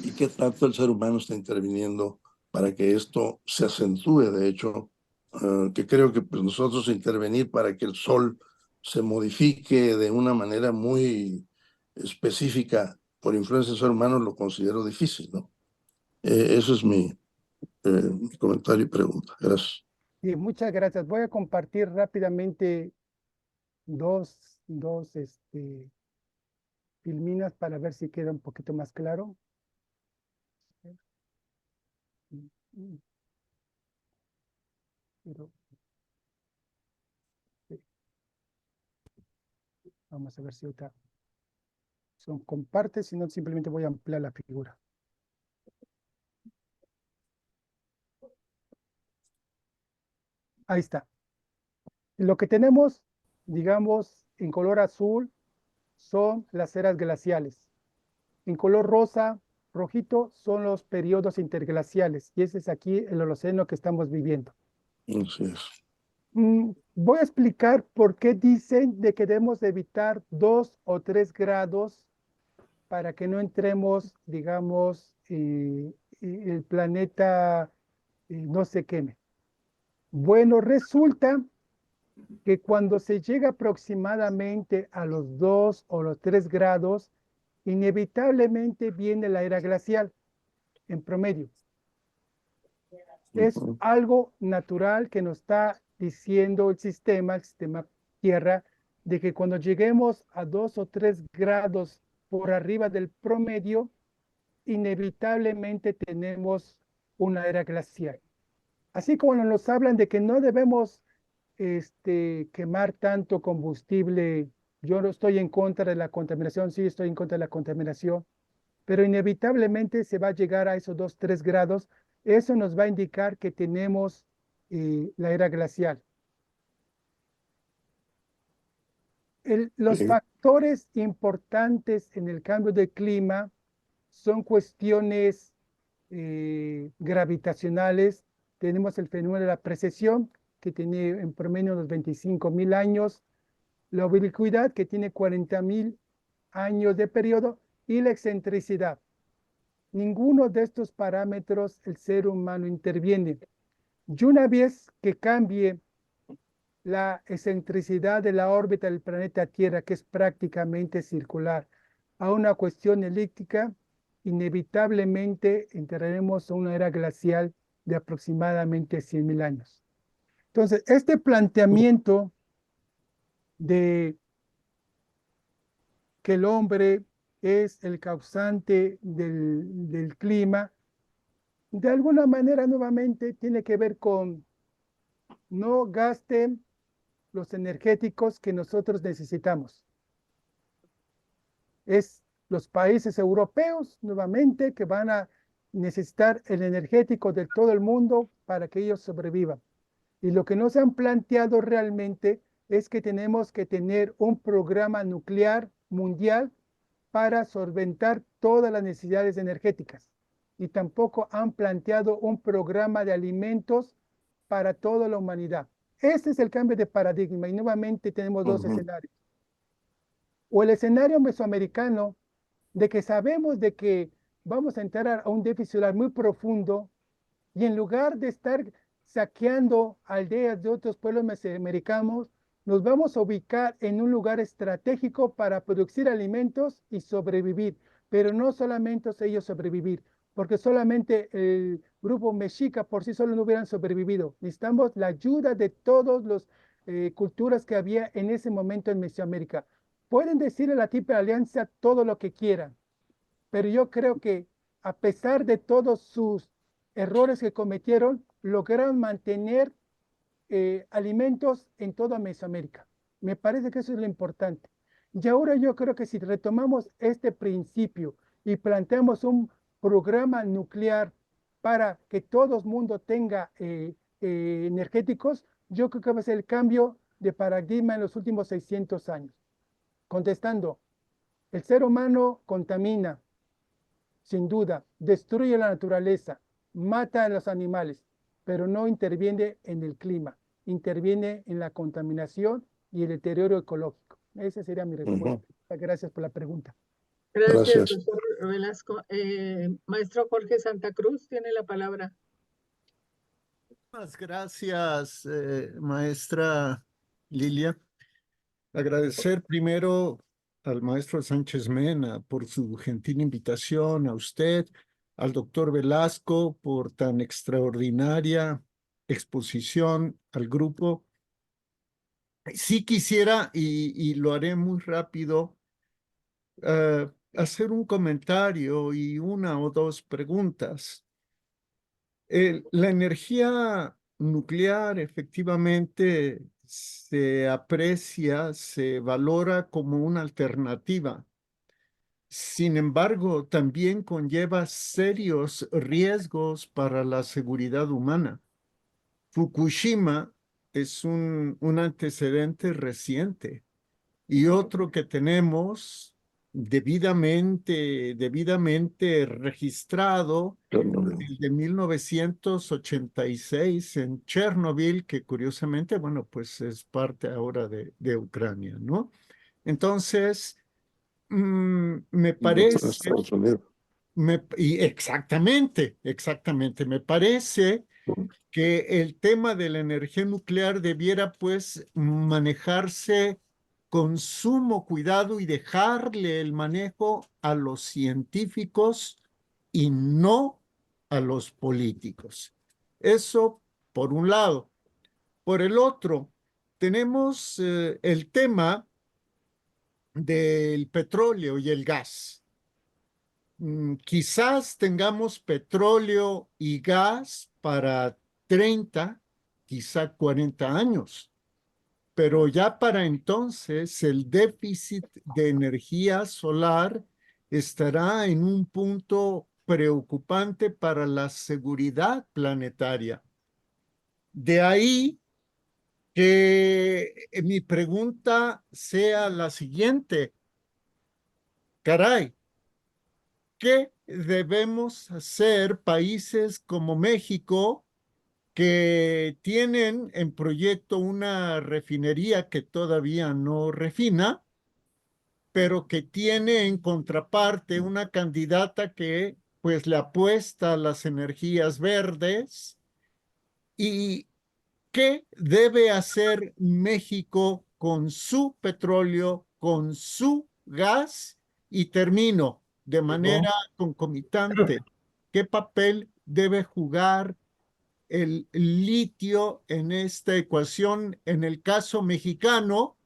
y qué tanto el ser humano está interviniendo para que esto se acentúe? De hecho, que creo que pues, nosotros intervenir para que el sol se modifique de una manera muy específica por influencia del ser humano lo considero difícil, ¿no? Eso es mi comentario y pregunta. Gracias. Y muchas gracias. Voy a compartir rápidamente dos dos filminas para ver si queda un poquito más claro. Pero, sí. Vamos a ver si otra son comparte, si no simplemente voy a ampliar la figura. Ahí está. Lo que tenemos, digamos, en color azul son las eras glaciales. En color rosa, rojito, son los periodos interglaciales. Y ese es aquí el Holoceno que estamos viviendo. Así es. Voy a explicar por qué dicen de que debemos evitar 2 o 3 grados para que no entremos, digamos, y el planeta no se queme. Bueno, resulta que cuando se llega aproximadamente a los 2 o los 3 grados, inevitablemente viene la era glacial en promedio. Es algo natural que nos está diciendo el sistema Tierra, de que cuando lleguemos a 2 o 3 grados por arriba del promedio, inevitablemente tenemos una era glacial. Así como nos hablan de que no debemos quemar tanto combustible, yo no estoy en contra de la contaminación, sí estoy en contra de la contaminación, pero inevitablemente se va a llegar a esos 2, 3 grados. Eso nos va a indicar que tenemos la era glacial. Los factores importantes en el cambio de clima son cuestiones gravitacionales. Tenemos el fenómeno de la precesión, que tiene en promedio unos 25.000 años, la ubicuidad, que tiene 40.000 años de periodo, y la excentricidad. Ninguno de estos parámetros el ser humano interviene. Y una vez que cambie la excentricidad de la órbita del planeta Tierra, que es prácticamente circular, a una cuestión elíptica, inevitablemente entraremos a una era glacial de aproximadamente 100.000 años. Entonces, este planteamiento de que el hombre es el causante del clima, de alguna manera nuevamente tiene que ver con no gasten los energéticos que nosotros necesitamos. Es los países europeos nuevamente que van a necesitar el energético de todo el mundo para que ellos sobrevivan. Y lo que no se han planteado realmente es que tenemos que tener un programa nuclear mundial para solventar todas las necesidades energéticas. Y tampoco han planteado un programa de alimentos para toda la humanidad. Este es el cambio de paradigma y nuevamente tenemos dos escenarios. O el escenario mesoamericano de que sabemos de que vamos a entrar a un déficit solar muy profundo y en lugar de estar saqueando aldeas de otros pueblos mesoamericanos, nos vamos a ubicar en un lugar estratégico para producir alimentos y sobrevivir, pero no solamente ellos sobrevivir, porque solamente el grupo mexica por sí solo no hubieran sobrevivido. Necesitamos la ayuda de todas las culturas que había en ese momento en Mesoamérica. Pueden decirle a la Triple Alianza todo lo que quieran, pero yo creo que a pesar de todos sus errores que cometieron, lograron mantener alimentos en toda Mesoamérica. Me parece que eso es lo importante. Y ahora yo creo que si retomamos este principio y planteamos un programa nuclear para que todo el mundo tenga energéticos, yo creo que va a ser el cambio de paradigma en los últimos 600 años. Contestando, el ser humano contamina, sin duda, destruye la naturaleza, mata a los animales, pero no interviene en el clima, interviene en la contaminación y el deterioro ecológico. Esa sería mi respuesta. Gracias por la pregunta. Gracias, doctor Velasco. Maestro Jorge Santa Cruz tiene la palabra. Muchas gracias, maestra Lilia. Agradecer primero al maestro Sánchez Mena por su gentil invitación, a usted, al doctor Velasco por tan extraordinaria exposición al grupo. sí quisiera, y lo haré muy rápido, hacer un comentario y una o dos preguntas. La energía nuclear efectivamente se aprecia, se valora como una alternativa. Sin embargo, también conlleva serios riesgos para la seguridad humana. Fukushima es un antecedente reciente. Y otro que tenemos debidamente registrado, el de 1986 en Chernobyl, que curiosamente, bueno, pues es parte ahora de Ucrania, ¿no? Entonces, me parece, Estados Unidos. y exactamente, me parece que el tema de la energía nuclear debiera pues manejarse con sumo cuidado y dejarle el manejo a los científicos y no a los políticos. Eso por un lado. Por el otro, tenemos el tema del petróleo y el gas. Quizás tengamos petróleo y gas para 30, quizá 40 años, pero ya para entonces el déficit de energía solar estará en un punto preocupante para la seguridad planetaria. De ahí que mi pregunta sea la siguiente. Caray, ¿qué debemos hacer países como México que tienen en proyecto una refinería que todavía no refina, pero que tiene en contraparte una candidata que pues le apuesta a las energías verdes? ¿Y qué debe hacer México con su petróleo, con su gas? Y termino de manera concomitante. ¿Qué papel debe jugar el litio en esta ecuación, en el caso mexicano,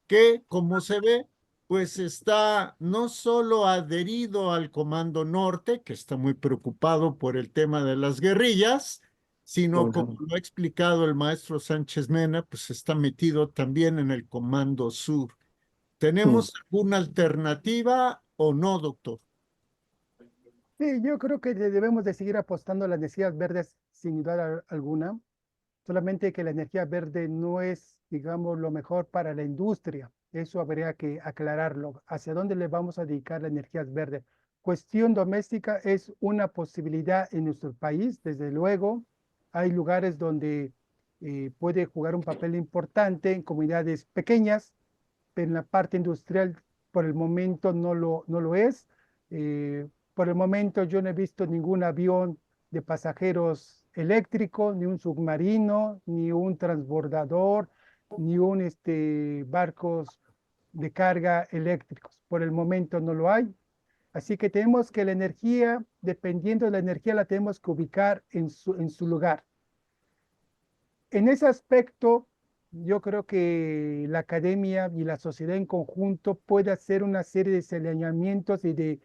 que como se ve, pues está no solo adherido al Comando Norte, que está muy preocupado por el tema de las guerrillas, sino como lo ha explicado el maestro Sánchez Mena, pues está metido también en el Comando Sur. ¿Tenemos alguna alternativa o no, doctor? Sí, yo creo que debemos de seguir apostando a las energías verdes sin duda alguna, solamente que la energía verde no es, digamos, lo mejor para la industria. Eso habría que aclararlo. ¿Hacia dónde le vamos a dedicar las energías verdes? Cuestión doméstica es una posibilidad en nuestro país, desde luego. Hay lugares donde puede jugar un papel importante en comunidades pequeñas, pero en la parte industrial por el momento no lo es. Por el momento yo no he visto ningún avión de pasajeros eléctrico, ni un submarino, ni un transbordador, ni un barcos de carga eléctricos. Por el momento no lo hay. Así que tenemos que la energía, dependiendo de la energía, la tenemos que ubicar en su lugar. En ese aspecto, yo creo que la academia y la sociedad en conjunto puede hacer una serie de señalamientos y de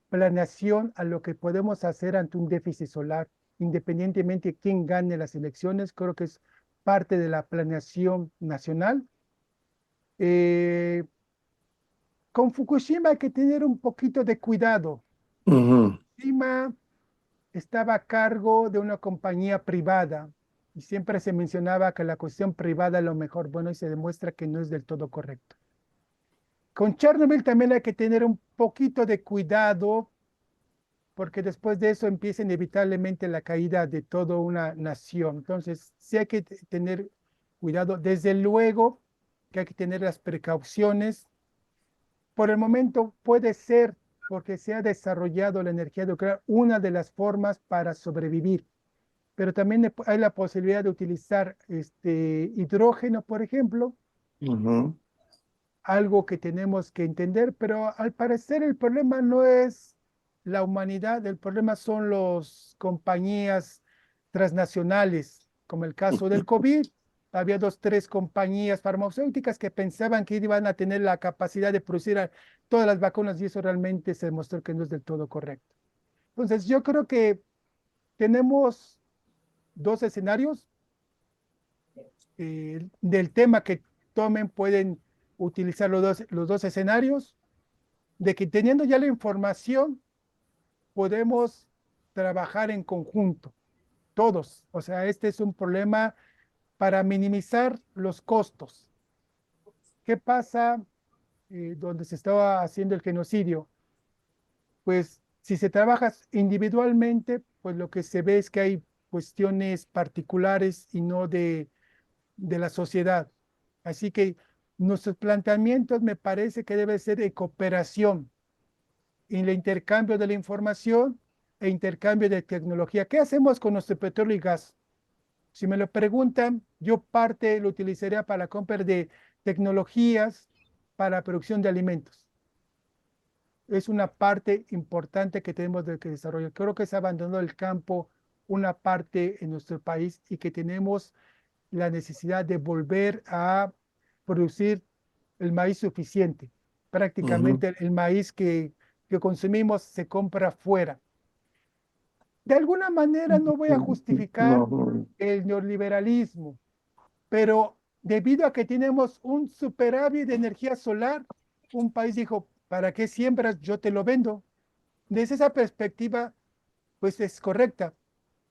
planeación a lo que podemos hacer ante un déficit solar, independientemente de quién gane las elecciones. Creo que es parte de la planeación nacional. Eh, con Fukushima hay que tener un poquito de cuidado. Fukushima estaba a cargo de una compañía privada y siempre se mencionaba que la cuestión privada es lo mejor. Bueno, y se demuestra que no es del todo correcto. Con Chernobyl también hay que tener un poquito de cuidado porque después de eso empieza inevitablemente la caída de toda una nación. Entonces, sí hay que tener cuidado. Desde luego que hay que tener las precauciones. Por el momento puede ser, porque se ha desarrollado la energía nuclear, una de las formas para sobrevivir. Pero también hay la posibilidad de utilizar hidrógeno, por ejemplo, algo que tenemos que entender, pero al parecer el problema no es la humanidad, el problema son las compañías transnacionales, como el caso del COVID. había 2, 3 compañías farmacéuticas que pensaban que iban a tener la capacidad de producir todas las vacunas y eso realmente se demostró que no es del todo correcto. Entonces, yo creo que tenemos 2 escenarios del tema que tomen, pueden utilizar los dos escenarios, de que teniendo ya la información, podemos trabajar en conjunto, todos. O sea, este es un problema para minimizar los costos. ¿Qué pasa donde se estaba haciendo el genocidio? Pues si se trabaja individualmente, pues lo que se ve es que hay cuestiones particulares y no de la sociedad. Así que nuestros planteamientos me parece que debe ser de cooperación en el intercambio de la información e intercambio de tecnología. ¿Qué hacemos con nuestro petróleo y gas? Si me lo preguntan, yo parte lo utilizaría para la compra de tecnologías para la producción de alimentos. Es una parte importante que tenemos de que desarrollar. Creo que se ha abandonado el campo una parte en nuestro país y que tenemos la necesidad de volver a producir el maíz suficiente. Prácticamente el maíz que consumimos se compra fuera. De alguna manera no voy a justificar el neoliberalismo, pero debido a que tenemos un superávit de energía solar, un país dijo, ¿para qué siembras? Yo te lo vendo. Desde esa perspectiva, pues es correcta,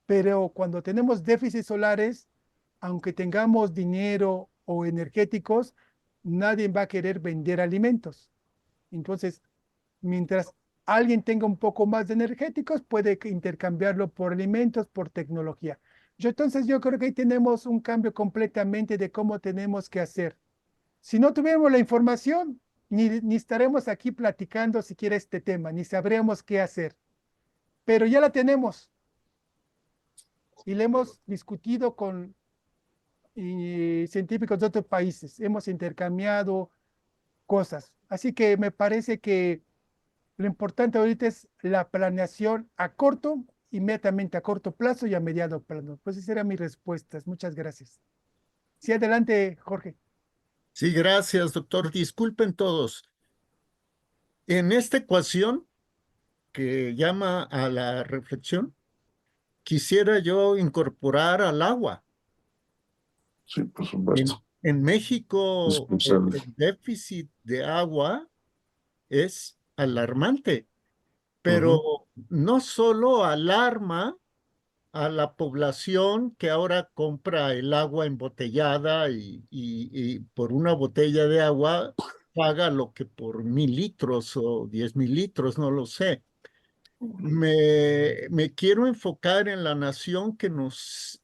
pero cuando tenemos déficits solares, aunque tengamos dinero o energéticos, nadie va a querer vender alimentos. Entonces, mientras alguien tenga un poco más de energéticos, puede intercambiarlo por alimentos, por tecnología. Entonces yo creo que ahí tenemos un cambio completamente de cómo tenemos que hacer. Si no tuviéramos la información, ni estaremos aquí platicando siquiera este tema, ni sabríamos qué hacer. Pero ya la tenemos y la hemos discutido con científicos de otros países. Hemos intercambiado cosas. Así que me parece que lo importante ahorita es la planeación a corto, inmediatamente a corto plazo y a mediano plazo. Pues esas eran mis respuestas. Muchas gracias. Sí, adelante, Jorge. Sí, gracias, doctor. Disculpen todos. En esta ecuación que llama a la reflexión, quisiera yo incorporar al agua. Sí, por supuesto. En México, Dispensable. el déficit de agua es alarmante, pero no solo alarma a la población que ahora compra el agua embotellada y por una botella de agua paga lo que por 1,000 litros o 10,000 litros, no lo sé. Me quiero enfocar en la nación que nos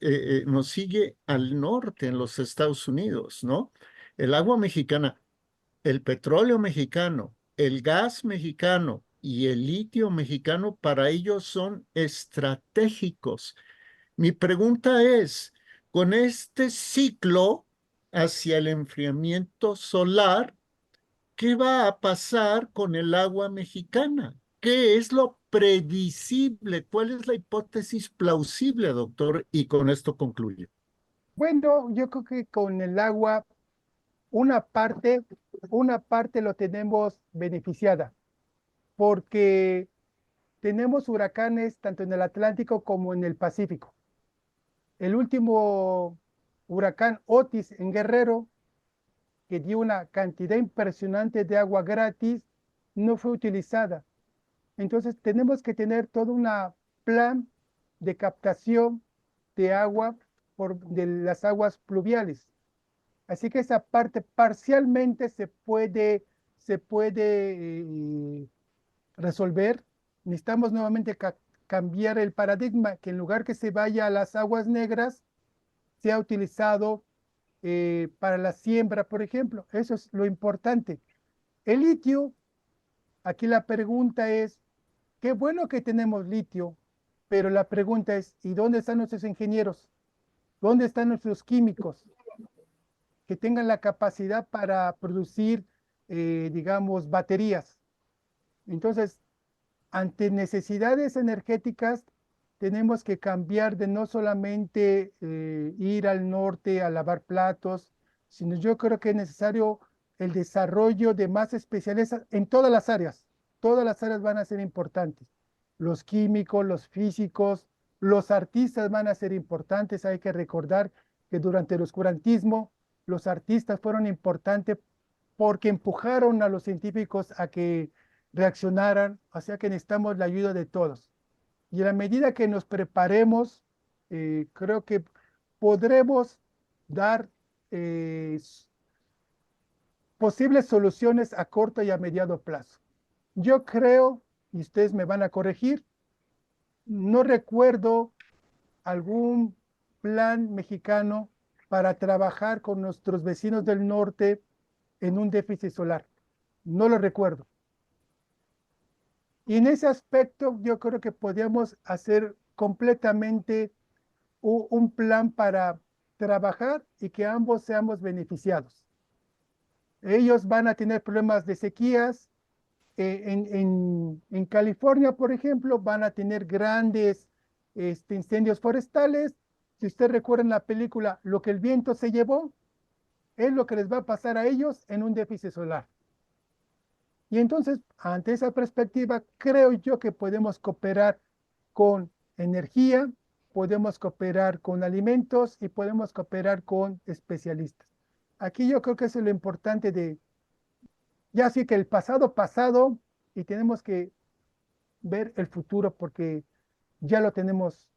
sigue al norte, en los Estados Unidos, ¿no? El agua mexicana, el petróleo mexicano, el gas mexicano y el litio mexicano para ellos son estratégicos. Mi pregunta es, con este ciclo hacia el enfriamiento solar, ¿qué va a pasar con el agua mexicana? ¿Qué es lo previsible? ¿Cuál es la hipótesis plausible, doctor? Y con esto concluyo. Bueno, yo creo que con el agua, una parte lo tenemos beneficiada, porque tenemos huracanes tanto en el Atlántico como en el Pacífico. El último huracán Otis en Guerrero, que dio una cantidad impresionante de agua gratis, no fue utilizada. Entonces tenemos que tener todo un plan de captación de agua de las aguas pluviales. Así que esa parte parcialmente se puede resolver. Necesitamos nuevamente cambiar el paradigma, que en lugar que se vaya a las aguas negras, sea utilizado para la siembra, por ejemplo. Eso es lo importante. El litio, aquí la pregunta es, qué bueno que tenemos litio, pero la pregunta es, ¿y dónde están nuestros ingenieros? ¿Dónde están nuestros químicos que tengan la capacidad para producir, digamos, baterías? Entonces, ante necesidades energéticas, tenemos que cambiar de no solamente ir al norte a lavar platos, sino yo creo que es necesario el desarrollo de más especialistas en todas las áreas. Todas las áreas van a ser importantes. Los químicos, los físicos, los artistas van a ser importantes. Hay que recordar que durante el oscurantismo los artistas fueron importantes porque empujaron a los científicos a que reaccionaran, o sea que necesitamos la ayuda de todos. Y a la medida que nos preparemos, creo que podremos dar posibles soluciones a corto y a mediano plazo. Yo creo, y ustedes me van a corregir, no recuerdo algún plan mexicano para trabajar con nuestros vecinos del norte en un déficit solar. No lo recuerdo. Y en ese aspecto yo creo que podríamos hacer completamente un plan para trabajar y que ambos seamos beneficiados. Ellos van a tener problemas de sequías. En California, por ejemplo, van a tener grandes incendios forestales. Si usted recuerda en la película Lo que el viento se llevó, es lo que les va a pasar a ellos en un déficit solar. Y entonces, ante esa perspectiva, creo yo que podemos cooperar con energía, podemos cooperar con alimentos y podemos cooperar con especialistas. Aquí yo creo que eso es lo importante de, ya sí que el pasado pasado y tenemos que ver el futuro porque ya lo tenemos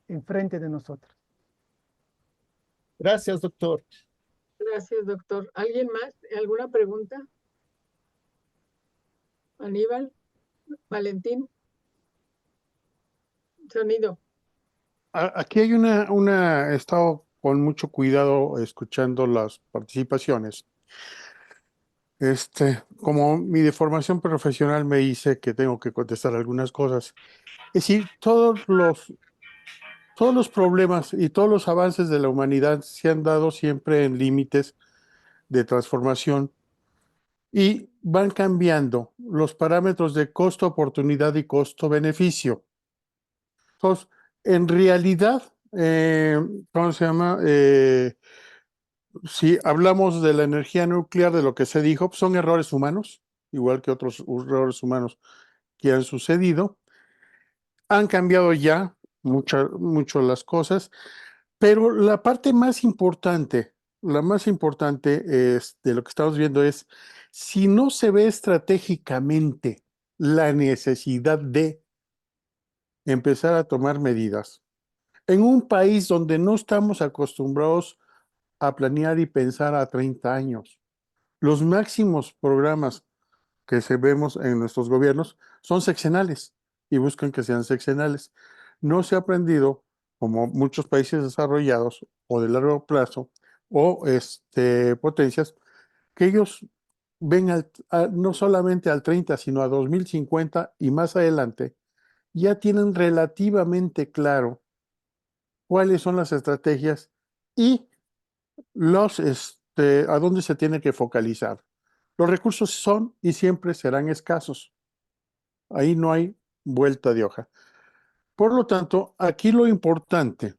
enfrente de nosotros. Gracias, doctor. Gracias, doctor. ¿Alguien más? ¿Alguna pregunta? Aníbal, Valentín. Sonido. Aquí hay he estado con mucho cuidado escuchando las participaciones. Como mi deformación profesional me dice que tengo que contestar algunas cosas. Es decir, todos los problemas y todos los avances de la humanidad se han dado siempre en límites de transformación y van cambiando los parámetros de costo, oportunidad y costo-beneficio. Entonces, en realidad, ¿cómo se llama? Si hablamos de la energía nuclear, de lo que se dijo, pues son errores humanos, igual que otros errores humanos que han sucedido. Han cambiado ya mucho las cosas, pero la parte más importante, la más importante de lo que estamos viendo es, si no se ve estratégicamente la necesidad de empezar a tomar medidas, en un país donde no estamos acostumbrados a planear y pensar a 30 años, los máximos programas que vemos en nuestros gobiernos son sexenales y buscan que sean sexenales. No se ha aprendido, como muchos países desarrollados o de largo plazo o potencias, que ellos ven no solamente al 30, sino a 2050 y más adelante, ya tienen relativamente claro cuáles son las estrategias y a dónde se tiene que focalizar. Los recursos son y siempre serán escasos. Ahí no hay vuelta de hoja. Por lo tanto, aquí lo importante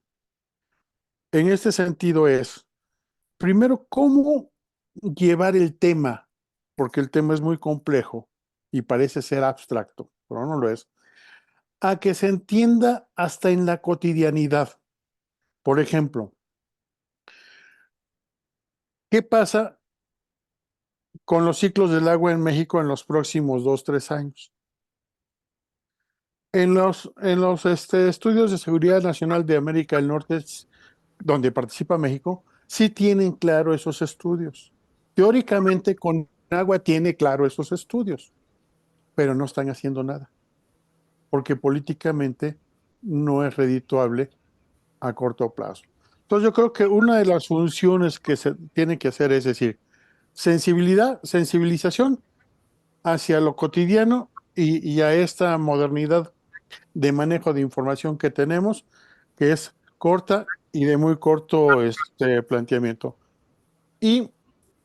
en este sentido es, primero, cómo llevar el tema, porque el tema es muy complejo y parece ser abstracto, pero no lo es, a que se entienda hasta en la cotidianidad. Por ejemplo, ¿qué pasa con los ciclos del agua en México en los próximos 2-3 años? En los estudios de seguridad nacional de América del Norte, donde participa México, sí tienen claro esos estudios. Teóricamente, Conagua tiene claro esos estudios, pero no están haciendo nada, porque políticamente no es redituable a corto plazo. Entonces, yo creo que una de las funciones que se tiene que hacer es decir, sensibilización hacia lo cotidiano y a esta modernidad de manejo de información que tenemos, que es corta y de muy corto planteamiento. Y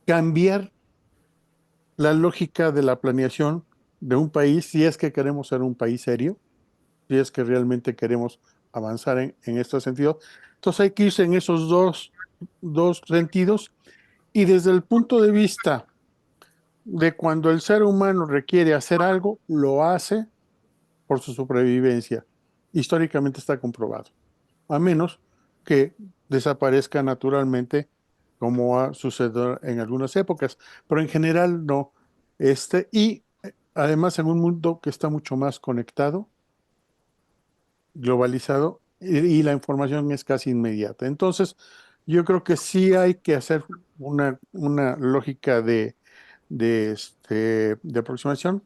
cambiar la lógica de la planeación de un país, si es que queremos ser un país serio, si es que realmente queremos avanzar en estos sentidos. Entonces hay que irse en esos dos sentidos, y desde el punto de vista de cuando el ser humano requiere hacer algo, lo hace por su supervivencia. Históricamente está comprobado, a menos que desaparezca naturalmente, como ha sucedido en algunas épocas, pero en general no. Y además en un mundo que está mucho más conectado, globalizado, y la información es casi inmediata. Entonces, yo creo que sí hay que hacer una lógica de aproximación.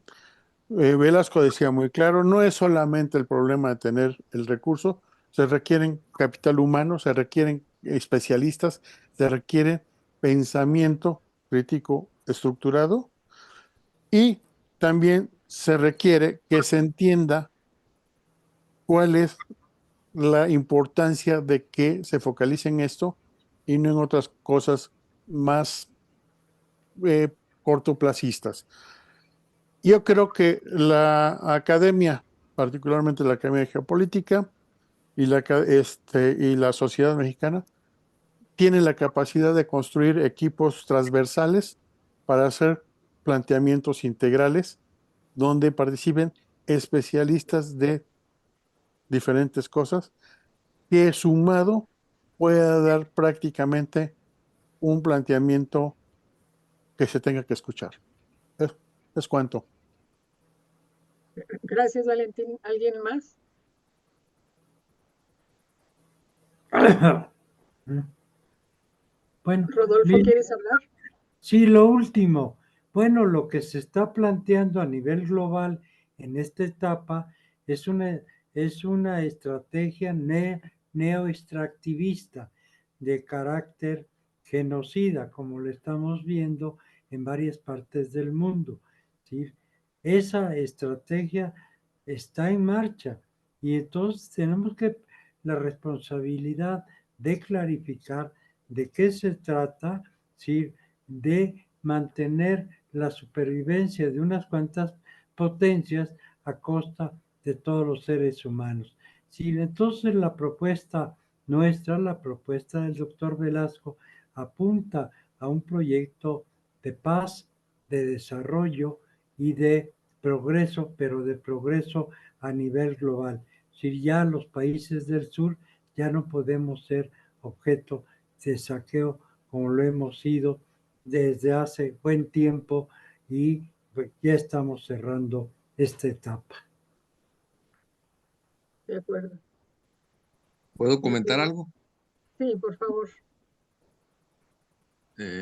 Velasco decía muy claro, no es solamente el problema de tener el recurso, se requieren capital humano, se requieren especialistas, se requiere pensamiento crítico estructurado, y también se requiere que se entienda cuál es la importancia de que se focalice en esto y no en otras cosas más cortoplacistas. Yo creo que la academia, particularmente la Academia de Geopolítica y la sociedad mexicana, tiene la capacidad de construir equipos transversales para hacer planteamientos integrales donde participen especialistas de diferentes cosas, que sumado pueda dar prácticamente un planteamiento que se tenga que escuchar. Es cuanto. Gracias, Valentín. ¿Alguien más? Bueno, Rodolfo, bien. ¿quieres hablar? Sí, lo último. Bueno, lo que se está planteando a nivel global en esta etapa es una estrategia neoextractivista de carácter genocida, como lo estamos viendo en varias partes del mundo, ¿sí? Esa estrategia está en marcha, y entonces tenemos la responsabilidad de clarificar de qué se trata, ¿sí? De mantener la supervivencia de unas cuantas potencias a costa de todos los seres humanos. Si entonces la propuesta nuestra, la propuesta del doctor Velasco, apunta a un proyecto de paz, de desarrollo y de progreso, pero de progreso a nivel global. Si ya los países del sur ya no podemos ser objeto de saqueo como lo hemos sido desde hace buen tiempo, y pues ya estamos cerrando esta etapa. De acuerdo. ¿Puedo comentar algo? Sí, por favor.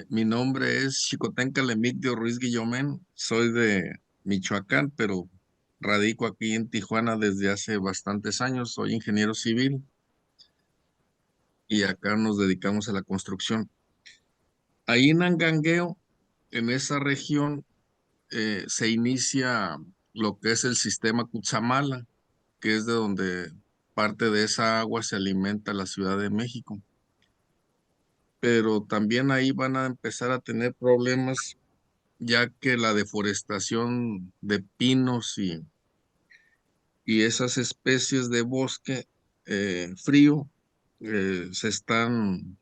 Mi nombre es Xicotenca Lemigdio Ruiz Guillomén, soy de Michoacán, pero radico aquí en Tijuana desde hace bastantes años, soy ingeniero civil y acá nos dedicamos a la construcción. Ahí en Angangueo, en esa región, se inicia lo que es el sistema Cutzamala, que es de donde parte de esa agua se alimenta la Ciudad de México. Pero también ahí van a empezar a tener problemas, ya que la deforestación de pinos y esas especies de bosque frío se están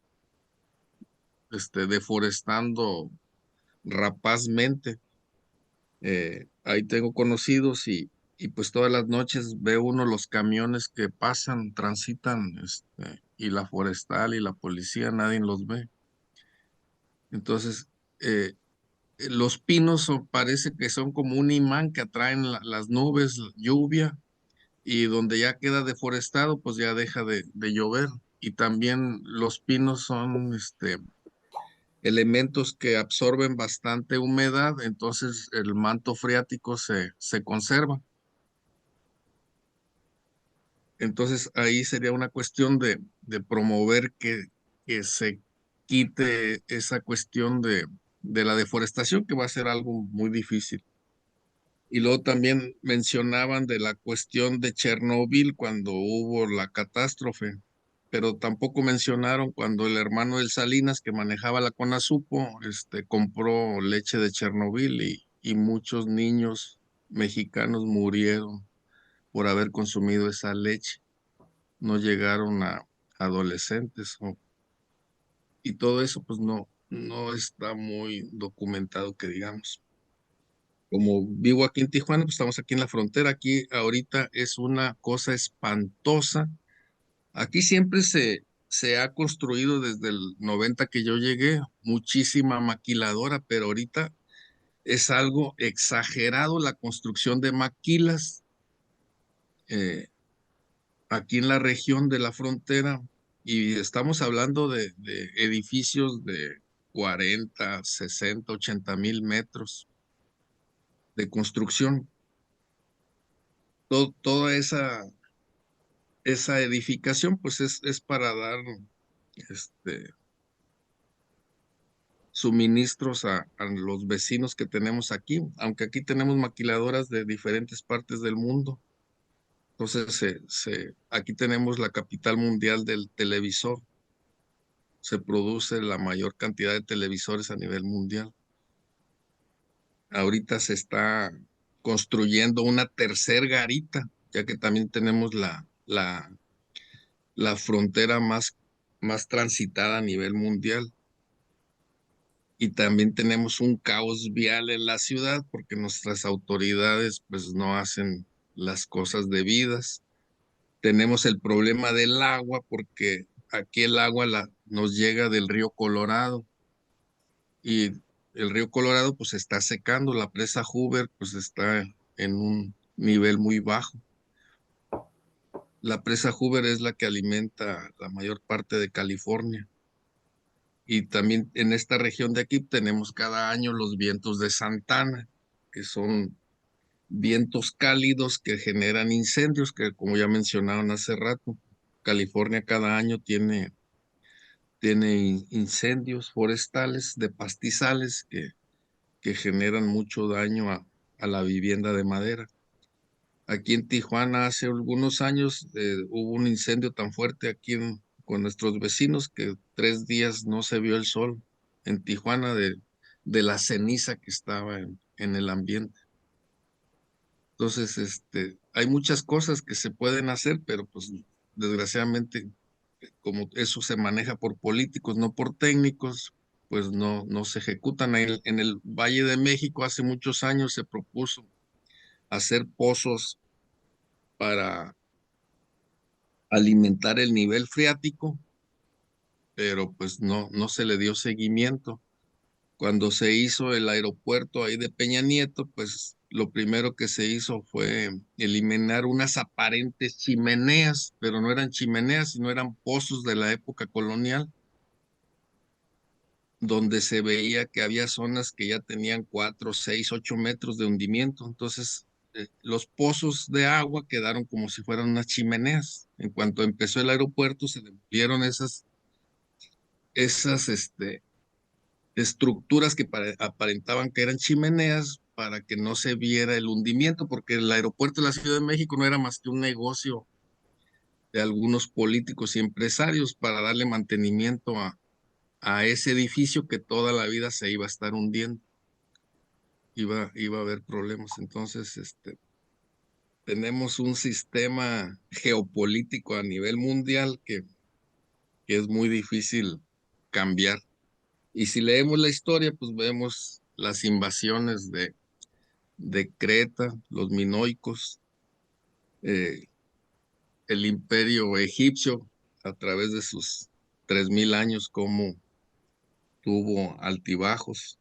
deforestando rapazmente. Ahí tengo conocidos y pues todas las noches ve uno los camiones que pasan, transitan, y la forestal y la policía, nadie los ve. Entonces, los pinos parece que son como un imán que atraen las nubes, lluvia, y donde ya queda deforestado, pues ya deja de llover. Y también los pinos son elementos que absorben bastante humedad, entonces el manto freático se conserva. Entonces ahí sería una cuestión de promover que se quite esa cuestión de la deforestación, que va a ser algo muy difícil. Y luego también mencionaban de la cuestión de Chernobyl cuando hubo la catástrofe, pero tampoco mencionaron cuando el hermano del Salinas, que manejaba la Conasupo, compró leche de Chernobyl y muchos niños mexicanos murieron por haber consumido esa leche. no llegaron a adolescentes y todo eso pues no está muy documentado que digamos. Como vivo aquí en Tijuana, pues estamos aquí en la frontera. Aquí ahorita es una cosa espantosa. Aquí siempre se ha construido desde el 90 que yo llegué, muchísima maquiladora, pero ahorita es algo exagerado la construcción de maquilas eh, aquí en la región de la frontera. Y estamos hablando de edificios de 40, 60, 80,000 metros de construcción. Toda esa edificación pues es para dar suministros a los vecinos que tenemos aquí, aunque aquí tenemos maquiladoras de diferentes partes del mundo. Entonces aquí tenemos la capital mundial del televisor. Se produce la mayor cantidad de televisores a nivel mundial. Ahorita se está construyendo una tercer garita, ya que también tenemos la frontera más transitada a nivel mundial. Y también tenemos un caos vial en la ciudad porque nuestras autoridades pues no hacen las cosas debidas. Tenemos el problema del agua porque aquí el agua nos llega del río Colorado y el río Colorado pues se está secando, la presa Hoover pues está en un nivel muy bajo. La presa Hoover es la que alimenta la mayor parte de California. Y también en esta región de aquí tenemos cada año los vientos de Santana, que son vientos cálidos que generan incendios, que como ya mencionaron hace rato, California cada año tiene incendios forestales de pastizales que generan mucho daño a la vivienda de madera. Aquí en Tijuana hace algunos años hubo un incendio tan fuerte aquí con nuestros vecinos que 3 días no se vio el sol en Tijuana de la ceniza que estaba en el ambiente. Entonces, hay muchas cosas que se pueden hacer, pero pues desgraciadamente, como eso se maneja por políticos, no por técnicos, pues no se ejecutan. En el Valle de México hace muchos años se propuso hacer pozos para alimentar el nivel freático, pero pues no se le dio seguimiento. Cuando se hizo el aeropuerto ahí de Peña Nieto, pues lo primero que se hizo fue eliminar unas aparentes chimeneas, pero no eran chimeneas, sino eran pozos de la época colonial, donde se veía que había zonas que ya tenían 4, 6, 8 metros de hundimiento. Entonces, los pozos de agua quedaron como si fueran unas chimeneas. En cuanto empezó el aeropuerto, se demolieron esas estructuras que aparentaban que eran chimeneas para que no se viera el hundimiento, porque el aeropuerto de la Ciudad de México no era más que un negocio de algunos políticos y empresarios para darle mantenimiento a ese edificio que toda la vida se iba a estar hundiendo. Iba a haber problemas. Entonces, tenemos un sistema geopolítico a nivel mundial que es muy difícil cambiar. Y si leemos la historia, pues vemos las invasiones de Creta, los minoicos, el imperio egipcio a través de sus 3,000 años, como tuvo altibajos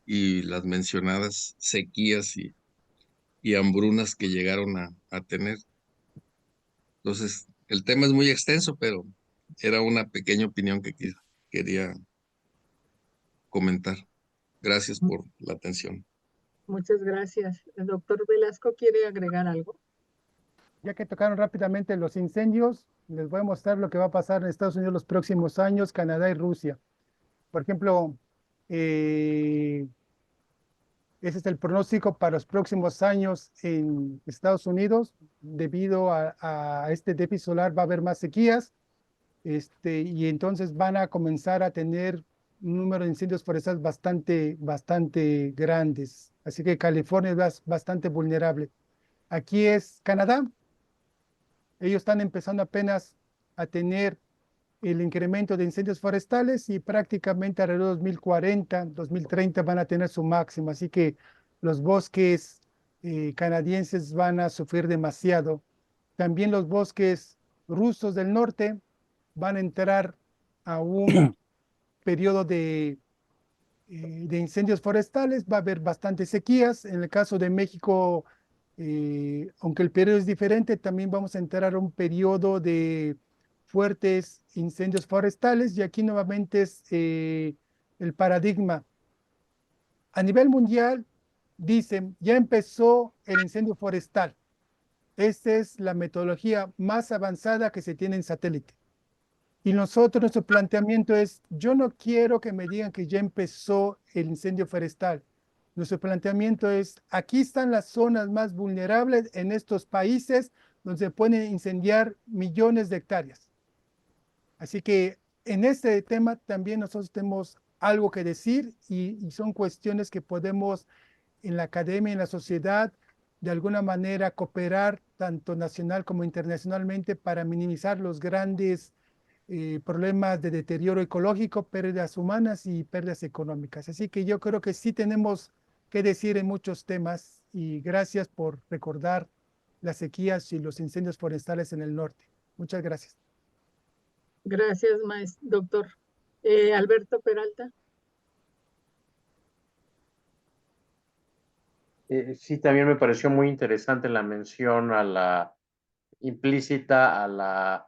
y las mencionadas sequías y hambrunas que llegaron a tener. Entonces, el tema es muy extenso, pero era una pequeña opinión que quería comentar. Gracias por la atención. Muchas gracias. ¿El doctor Velasco quiere agregar algo? Ya que tocaron rápidamente los incendios, les voy a mostrar lo que va a pasar en Estados Unidos los próximos años, Canadá y Rusia. Por ejemplo, ese es el pronóstico para los próximos años en Estados Unidos. Debido a este déficit solar va a haber más sequías, y entonces van a comenzar a tener un número de incendios forestales bastante grandes. Así que California es bastante vulnerable. Aquí es Canadá. Ellos están empezando apenas a tener el incremento de incendios forestales y prácticamente alrededor de 2040, 2030 van a tener su máximo. Así que los bosques canadienses van a sufrir demasiado. También los bosques rusos del norte van a entrar a un periodo de incendios forestales. Va a haber bastantes sequías. En el caso de México, aunque el periodo es diferente, también vamos a entrar a un periodo de fuertes incendios forestales, y aquí nuevamente es el paradigma. A nivel mundial, dicen, ya empezó el incendio forestal. Esta es la metodología más avanzada que se tiene en satélite. Y nosotros, nuestro planteamiento es, yo no quiero que me digan que ya empezó el incendio forestal. Nuestro planteamiento es, aquí están las zonas más vulnerables en estos países donde se pueden incendiar millones de hectáreas. Así que en este tema también nosotros tenemos algo que decir, y son cuestiones que podemos en la academia, en la sociedad, de alguna manera cooperar tanto nacional como internacionalmente para minimizar los grandes problemas de deterioro ecológico, pérdidas humanas y pérdidas económicas. Así que yo creo que sí tenemos que decir en muchos temas, y gracias por recordar las sequías y los incendios forestales en el norte. Muchas gracias. Gracias, doctor. Alberto Peralta. Sí, también me pareció muy interesante la mención a la implícita a la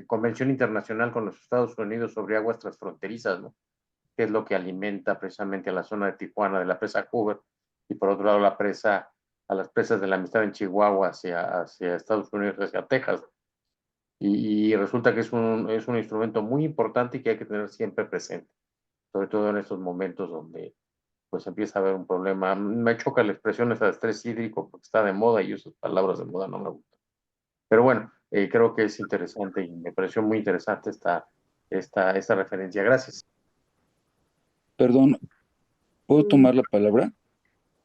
Convención Internacional con los Estados Unidos sobre aguas transfronterizas, ¿no? Que es lo que alimenta precisamente a la zona de Tijuana, de la presa Hoover, y por otro lado a las presas de la Amistad en Chihuahua hacia Estados Unidos, hacia Texas. Y resulta que es un instrumento muy importante y que hay que tener siempre presente, sobre todo en estos momentos donde pues empieza a haber un problema. Me choca la expresión esa de estrés hídrico porque está de moda y esas palabras de moda no me gustan. Pero bueno, creo que es interesante y me pareció muy interesante esta referencia. Gracias. Perdón, ¿puedo tomar la palabra?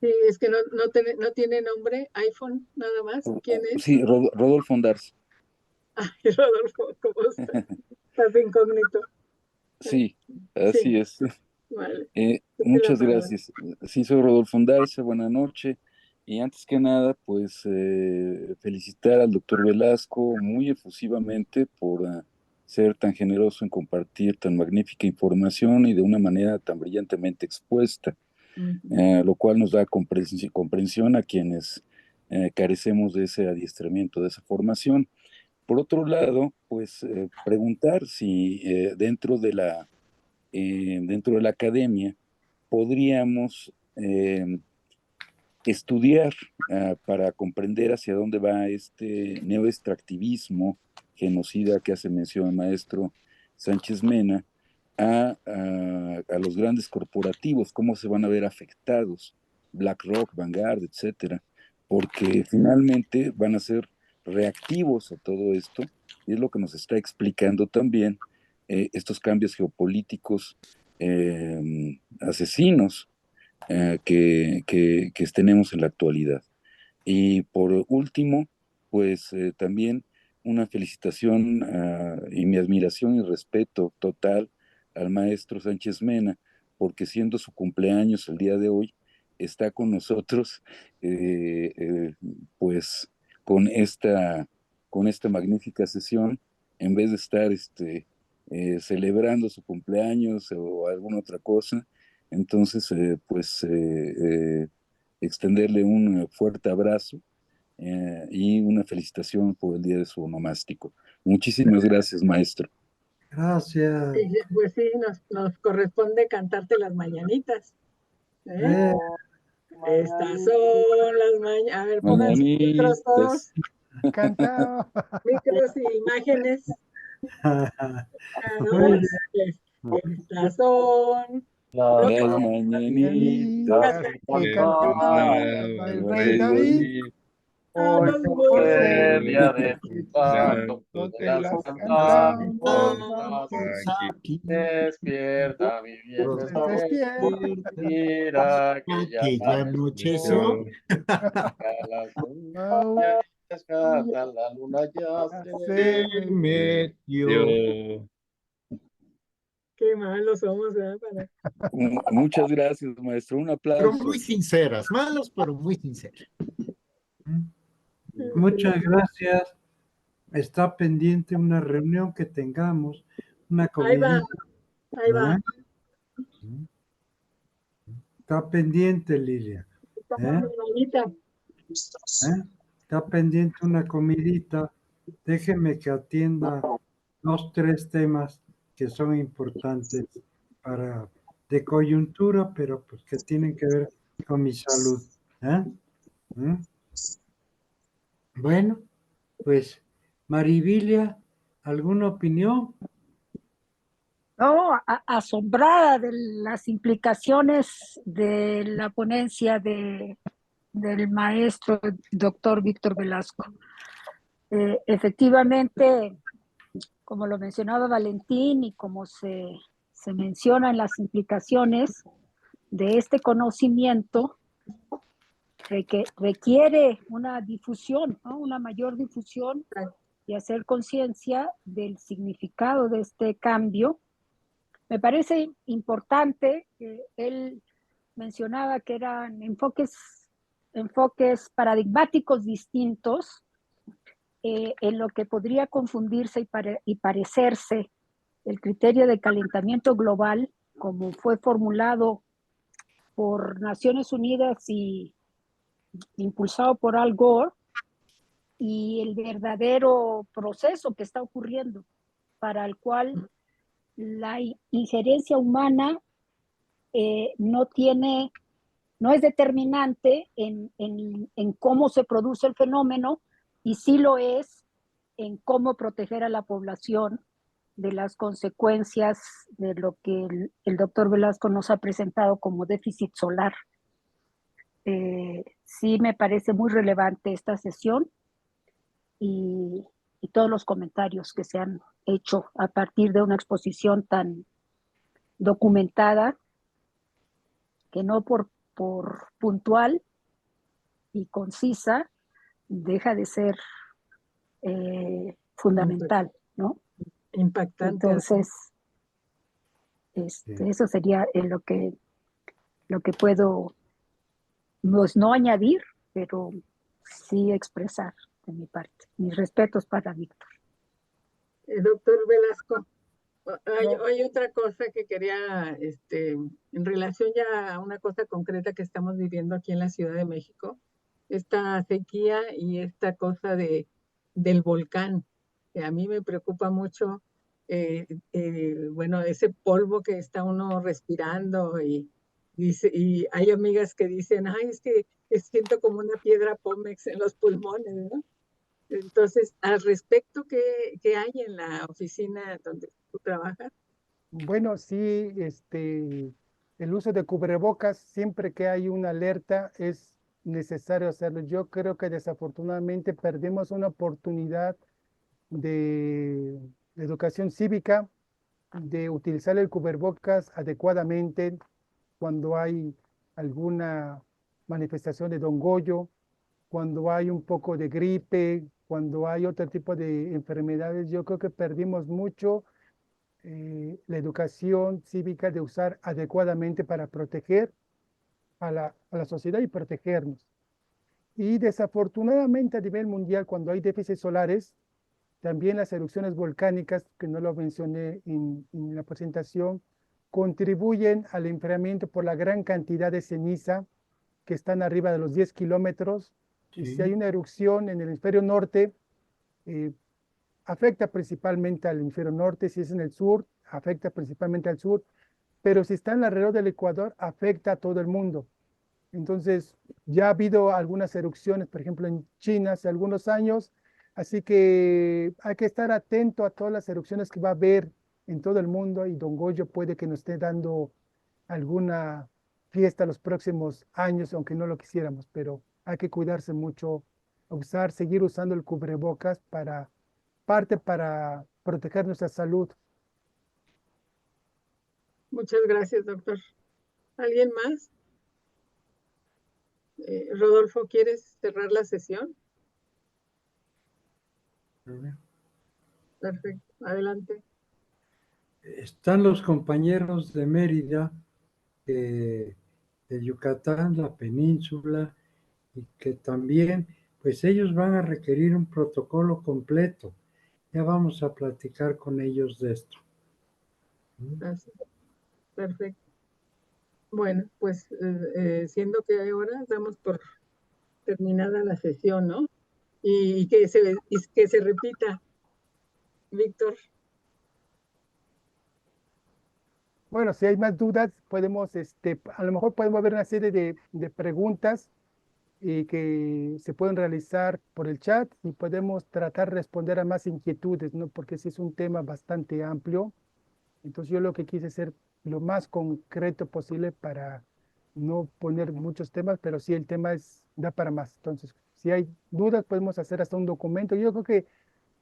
Sí, es que no tiene nombre, iPhone, nada más. ¿Quién es? Sí, Rodolfo Ondarza. Ay, Rodolfo, ¿cómo estás? Estás incógnito. Sí, así Sí. es. Vale. Muchas gracias. Sí, soy Rodolfo Ondarza, buenas noches. Y antes que nada, pues felicitar al doctor Velasco muy efusivamente por ser tan generoso en compartir tan magnífica información y de una manera tan brillantemente expuesta, lo cual nos da comprensión a quienes carecemos de ese adiestramiento, de esa formación. Por otro lado, pues preguntar si dentro de la academia podríamos estudiar para comprender hacia dónde va este neoextractivismo genocida que hace mención el maestro Sánchez Mena a los grandes corporativos, cómo se van a ver afectados, BlackRock, Vanguard, etcétera, porque finalmente van a ser reactivos a todo esto, y es lo que nos está explicando también estos cambios geopolíticos asesinos que tenemos en la actualidad. Y por último, pues también una felicitación y mi admiración y respeto total al maestro Sánchez Mena, porque siendo su cumpleaños el día de hoy, está con nosotros, pues con esta magnífica sesión, en vez de estar celebrando su cumpleaños o alguna otra cosa. Entonces, pues extenderle un fuerte abrazo y una felicitación por el día de su onomástico. Muchísimas gracias, maestro. Gracias. Pues sí, nos corresponde cantarte las mañanitas. Estas son las mañanitas. A ver, pónganse micros todos. Cantado. Micros y imágenes. Estas son las mañanitas que cantaba el rey David. A los mujer día de tu santo, te las cantamos aquí. Despierta, mi bien, Despierta. mira que ya anocheció. Rescata la luna ya Se se metió. Yo, Qué malos somos, ¿verdad? Muchas gracias, maestro. Un Pero aplauso. muy sinceras, malas, pero muy sinceras. Muchas gracias. Está pendiente una reunión que tengamos, una Ahí comidita. va, ahí va. Está pendiente, Lilia. ¿Eh? Hermanita. Está pendiente una comidita. Déjeme que atienda 2, 3 temas que son importantes para de coyuntura, pero pues que tienen que ver con mi salud. ¿Eh? Bueno, pues Marivilia, ¿alguna opinión? No, asombrada de las implicaciones de la ponencia del maestro doctor Víctor Velasco. Efectivamente, como lo mencionaba Valentín y como se menciona en las implicaciones de este conocimiento, que requiere una difusión, ¿no? Una mayor difusión y hacer conciencia del significado de este cambio. Me parece importante que él mencionaba que eran enfoques paradigmáticos distintos en lo que podría confundirse y parecerse el criterio de calentamiento global como fue formulado por Naciones Unidas y impulsado por Al Gore, y el verdadero proceso que está ocurriendo, para el cual la injerencia humana no es determinante en cómo se produce el fenómeno, y sí lo es en cómo proteger a la población de las consecuencias de lo que el doctor Velasco nos ha presentado como déficit solar. Sí me parece muy relevante esta sesión y todos los comentarios que se han hecho a partir de una exposición tan documentada, que no por puntual y concisa deja de ser fundamental, ¿no? Impactante. Entonces, eso sería lo que puedo, pues, no añadir, pero sí expresar de mi parte. Mis respetos para Víctor. Doctor Velasco, hay otra cosa que quería, en relación ya a una cosa concreta que estamos viviendo aquí en la Ciudad de México, esta sequía y esta cosa del volcán, que a mí me preocupa mucho, bueno, ese polvo que está uno respirando y hay amigas que dicen, ay, es que siento como una piedra Pómex en los pulmones, ¿no? Entonces, al respecto, ¿qué hay en la oficina donde tú trabajas? Bueno, sí, el uso de cubrebocas, siempre que hay una alerta, es necesario hacerlo. Yo creo que desafortunadamente perdimos una oportunidad de educación cívica, de utilizar el cubrebocas adecuadamente cuando hay alguna manifestación de Don Goyo, cuando hay un poco de gripe, cuando hay otro tipo de enfermedades. Yo creo que perdimos mucho la educación cívica de usar adecuadamente para proteger a la sociedad y protegernos. Y desafortunadamente a nivel mundial, cuando hay déficits solares, también las erupciones volcánicas, que no lo mencioné en la presentación, contribuyen al enfriamiento por la gran cantidad de ceniza que están arriba de los 10 kilómetros. Y si hay una erupción en el hemisferio norte, afecta principalmente al hemisferio norte. Si es en el sur, afecta principalmente al sur. Pero si está alrededor del Ecuador, afecta a todo el mundo. Entonces, ya ha habido algunas erupciones, por ejemplo, en China hace algunos años. Así que hay que estar atento a todas las erupciones que va a haber en todo el mundo, y Don Goyo puede que nos esté dando alguna fiesta los próximos años, aunque no lo quisiéramos, pero hay que cuidarse mucho, seguir usando el cubrebocas para proteger nuestra salud. Muchas gracias, doctor. ¿Alguien más? Rodolfo, ¿quieres cerrar la sesión? Perfecto, adelante. Están los compañeros de Mérida, de Yucatán, la península, y que también, pues ellos van a requerir un protocolo completo. Ya vamos a platicar con ellos de esto. Gracias. Perfecto. Bueno, pues siendo que hay horas, damos por terminada la sesión, ¿no? Y que se repita, Víctor. Bueno, si hay más dudas, podemos, a lo mejor podemos ver una serie de preguntas que se pueden realizar por el chat y podemos tratar de responder a más inquietudes, ¿no? Porque sí es un tema bastante amplio. Entonces yo lo que quise ser lo más concreto posible para no poner muchos temas, pero sí el tema da para más. Entonces, si hay dudas, podemos hacer hasta un documento. Yo creo que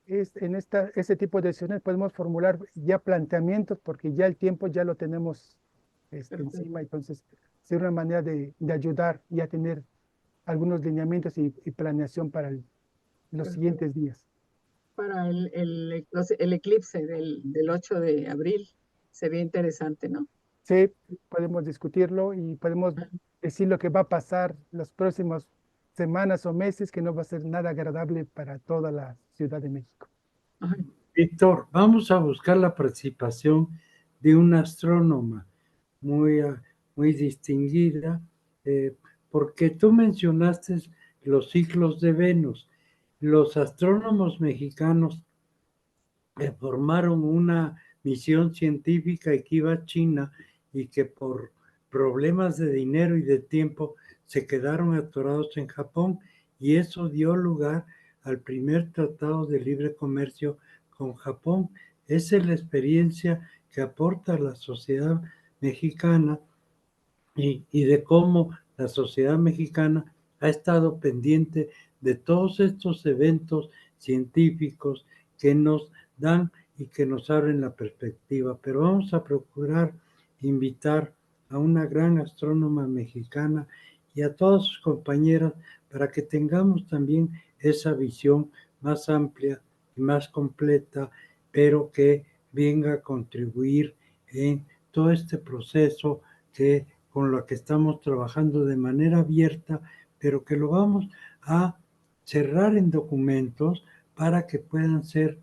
en ese tipo de sesiones podemos formular ya planteamientos porque ya el tiempo ya lo tenemos encima. Entonces, es una manera de ayudar y a tener algunos lineamientos y planeación para los siguientes días. Para el eclipse del 8 de abril sería interesante, ¿no? Sí, podemos discutirlo y podemos decir lo que va a pasar las próximas semanas o meses, que no va a ser nada agradable para toda la Ciudad de México. Víctor, vamos a buscar la participación de una astrónoma muy, muy distinguida, porque tú mencionaste los ciclos de Venus. Los astrónomos mexicanos formaron una misión científica que iba a China y que por problemas de dinero y de tiempo se quedaron atorados en Japón, y eso dio lugar al primer tratado de libre comercio con Japón. Esa es la experiencia que aporta la sociedad mexicana y de cómo la sociedad mexicana ha estado pendiente de todos estos eventos científicos que nos dan y que nos abren la perspectiva. Pero vamos a procurar invitar a una gran astrónoma mexicana y a todas sus compañeras para que tengamos también esa visión más amplia y más completa, pero que venga a contribuir en todo este proceso que con lo que estamos trabajando de manera abierta, pero que lo vamos a cerrar en documentos para que puedan ser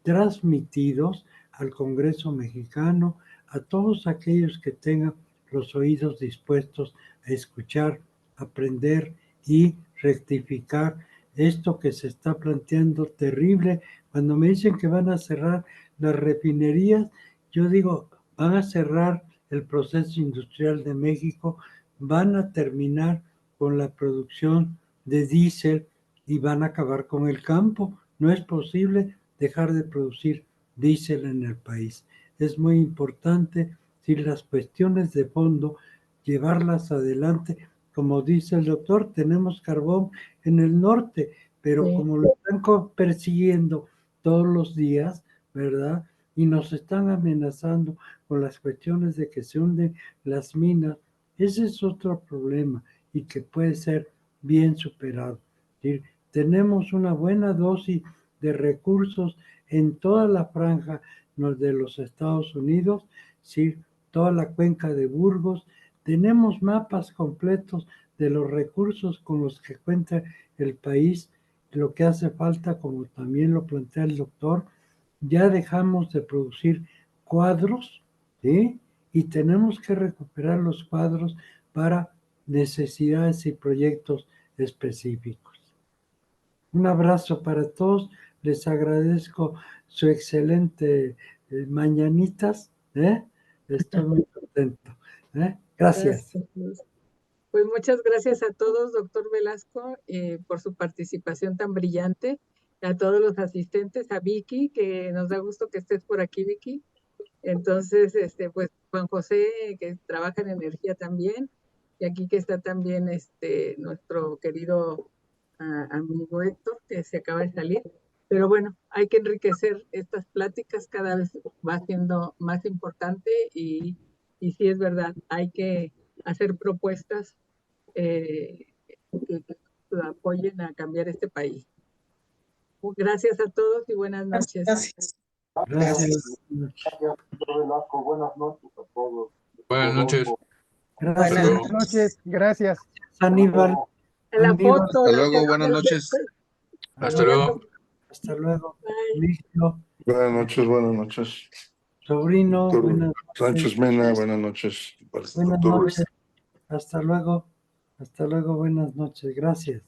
transmitidos al Congreso mexicano, a todos aquellos que tengan los oídos dispuestos a escuchar, aprender y rectificar esto que se está planteando terrible. Cuando me dicen que van a cerrar las refinerías, yo digo, van a cerrar el proceso industrial de México, van a terminar con la producción de diésel y van a acabar con el campo. No es posible dejar de producir diésel en el país. Es muy importante, si las cuestiones de fondo, llevarlas adelante. Como dice el doctor, tenemos carbón en el norte, pero como lo están persiguiendo todos los días, ¿verdad? Y nos están amenazando con las cuestiones de que se hunden las minas, ese es otro problema y que puede ser bien superado. Es decir, tenemos una buena dosis de recursos en toda la franja de los Estados Unidos, ¿sí? Toda la cuenca de Burgos. Tenemos mapas completos de los recursos con los que cuenta el país. Lo que hace falta, como también lo plantea el doctor, ya dejamos de producir cuadros, ¿sí? Y tenemos que recuperar los cuadros para necesidades y proyectos específicos. Un abrazo para todos, les agradezco su excelente mañanitas, estoy muy contento. Gracias. Pues muchas gracias a todos, doctor Velasco, por su participación tan brillante, a todos los asistentes, a Vicky, que nos da gusto que estés por aquí, Vicky. Entonces, pues Juan José, que trabaja en energía también, y aquí que está también nuestro querido amigo Héctor, que se acaba de salir. Pero bueno, hay que enriquecer estas pláticas, cada vez va siendo más importante y sí es verdad, hay que hacer propuestas que apoyen a cambiar este país. Gracias a todos y buenas noches. Gracias. Gracias. Buenas noches a todos. Buenas noches. Gracias. Buenas noches, gracias. Aníbal. En la Aníbal. foto. Hasta luego, buenas noches. Hasta luego. Hasta luego. Bye. Listo. Buenas noches, buenas noches. Sobrino, Doctor buenas Sánchez Mena, buenas noches. Buenas Doctor noches. Hasta luego. Hasta luego. Buenas noches. Gracias.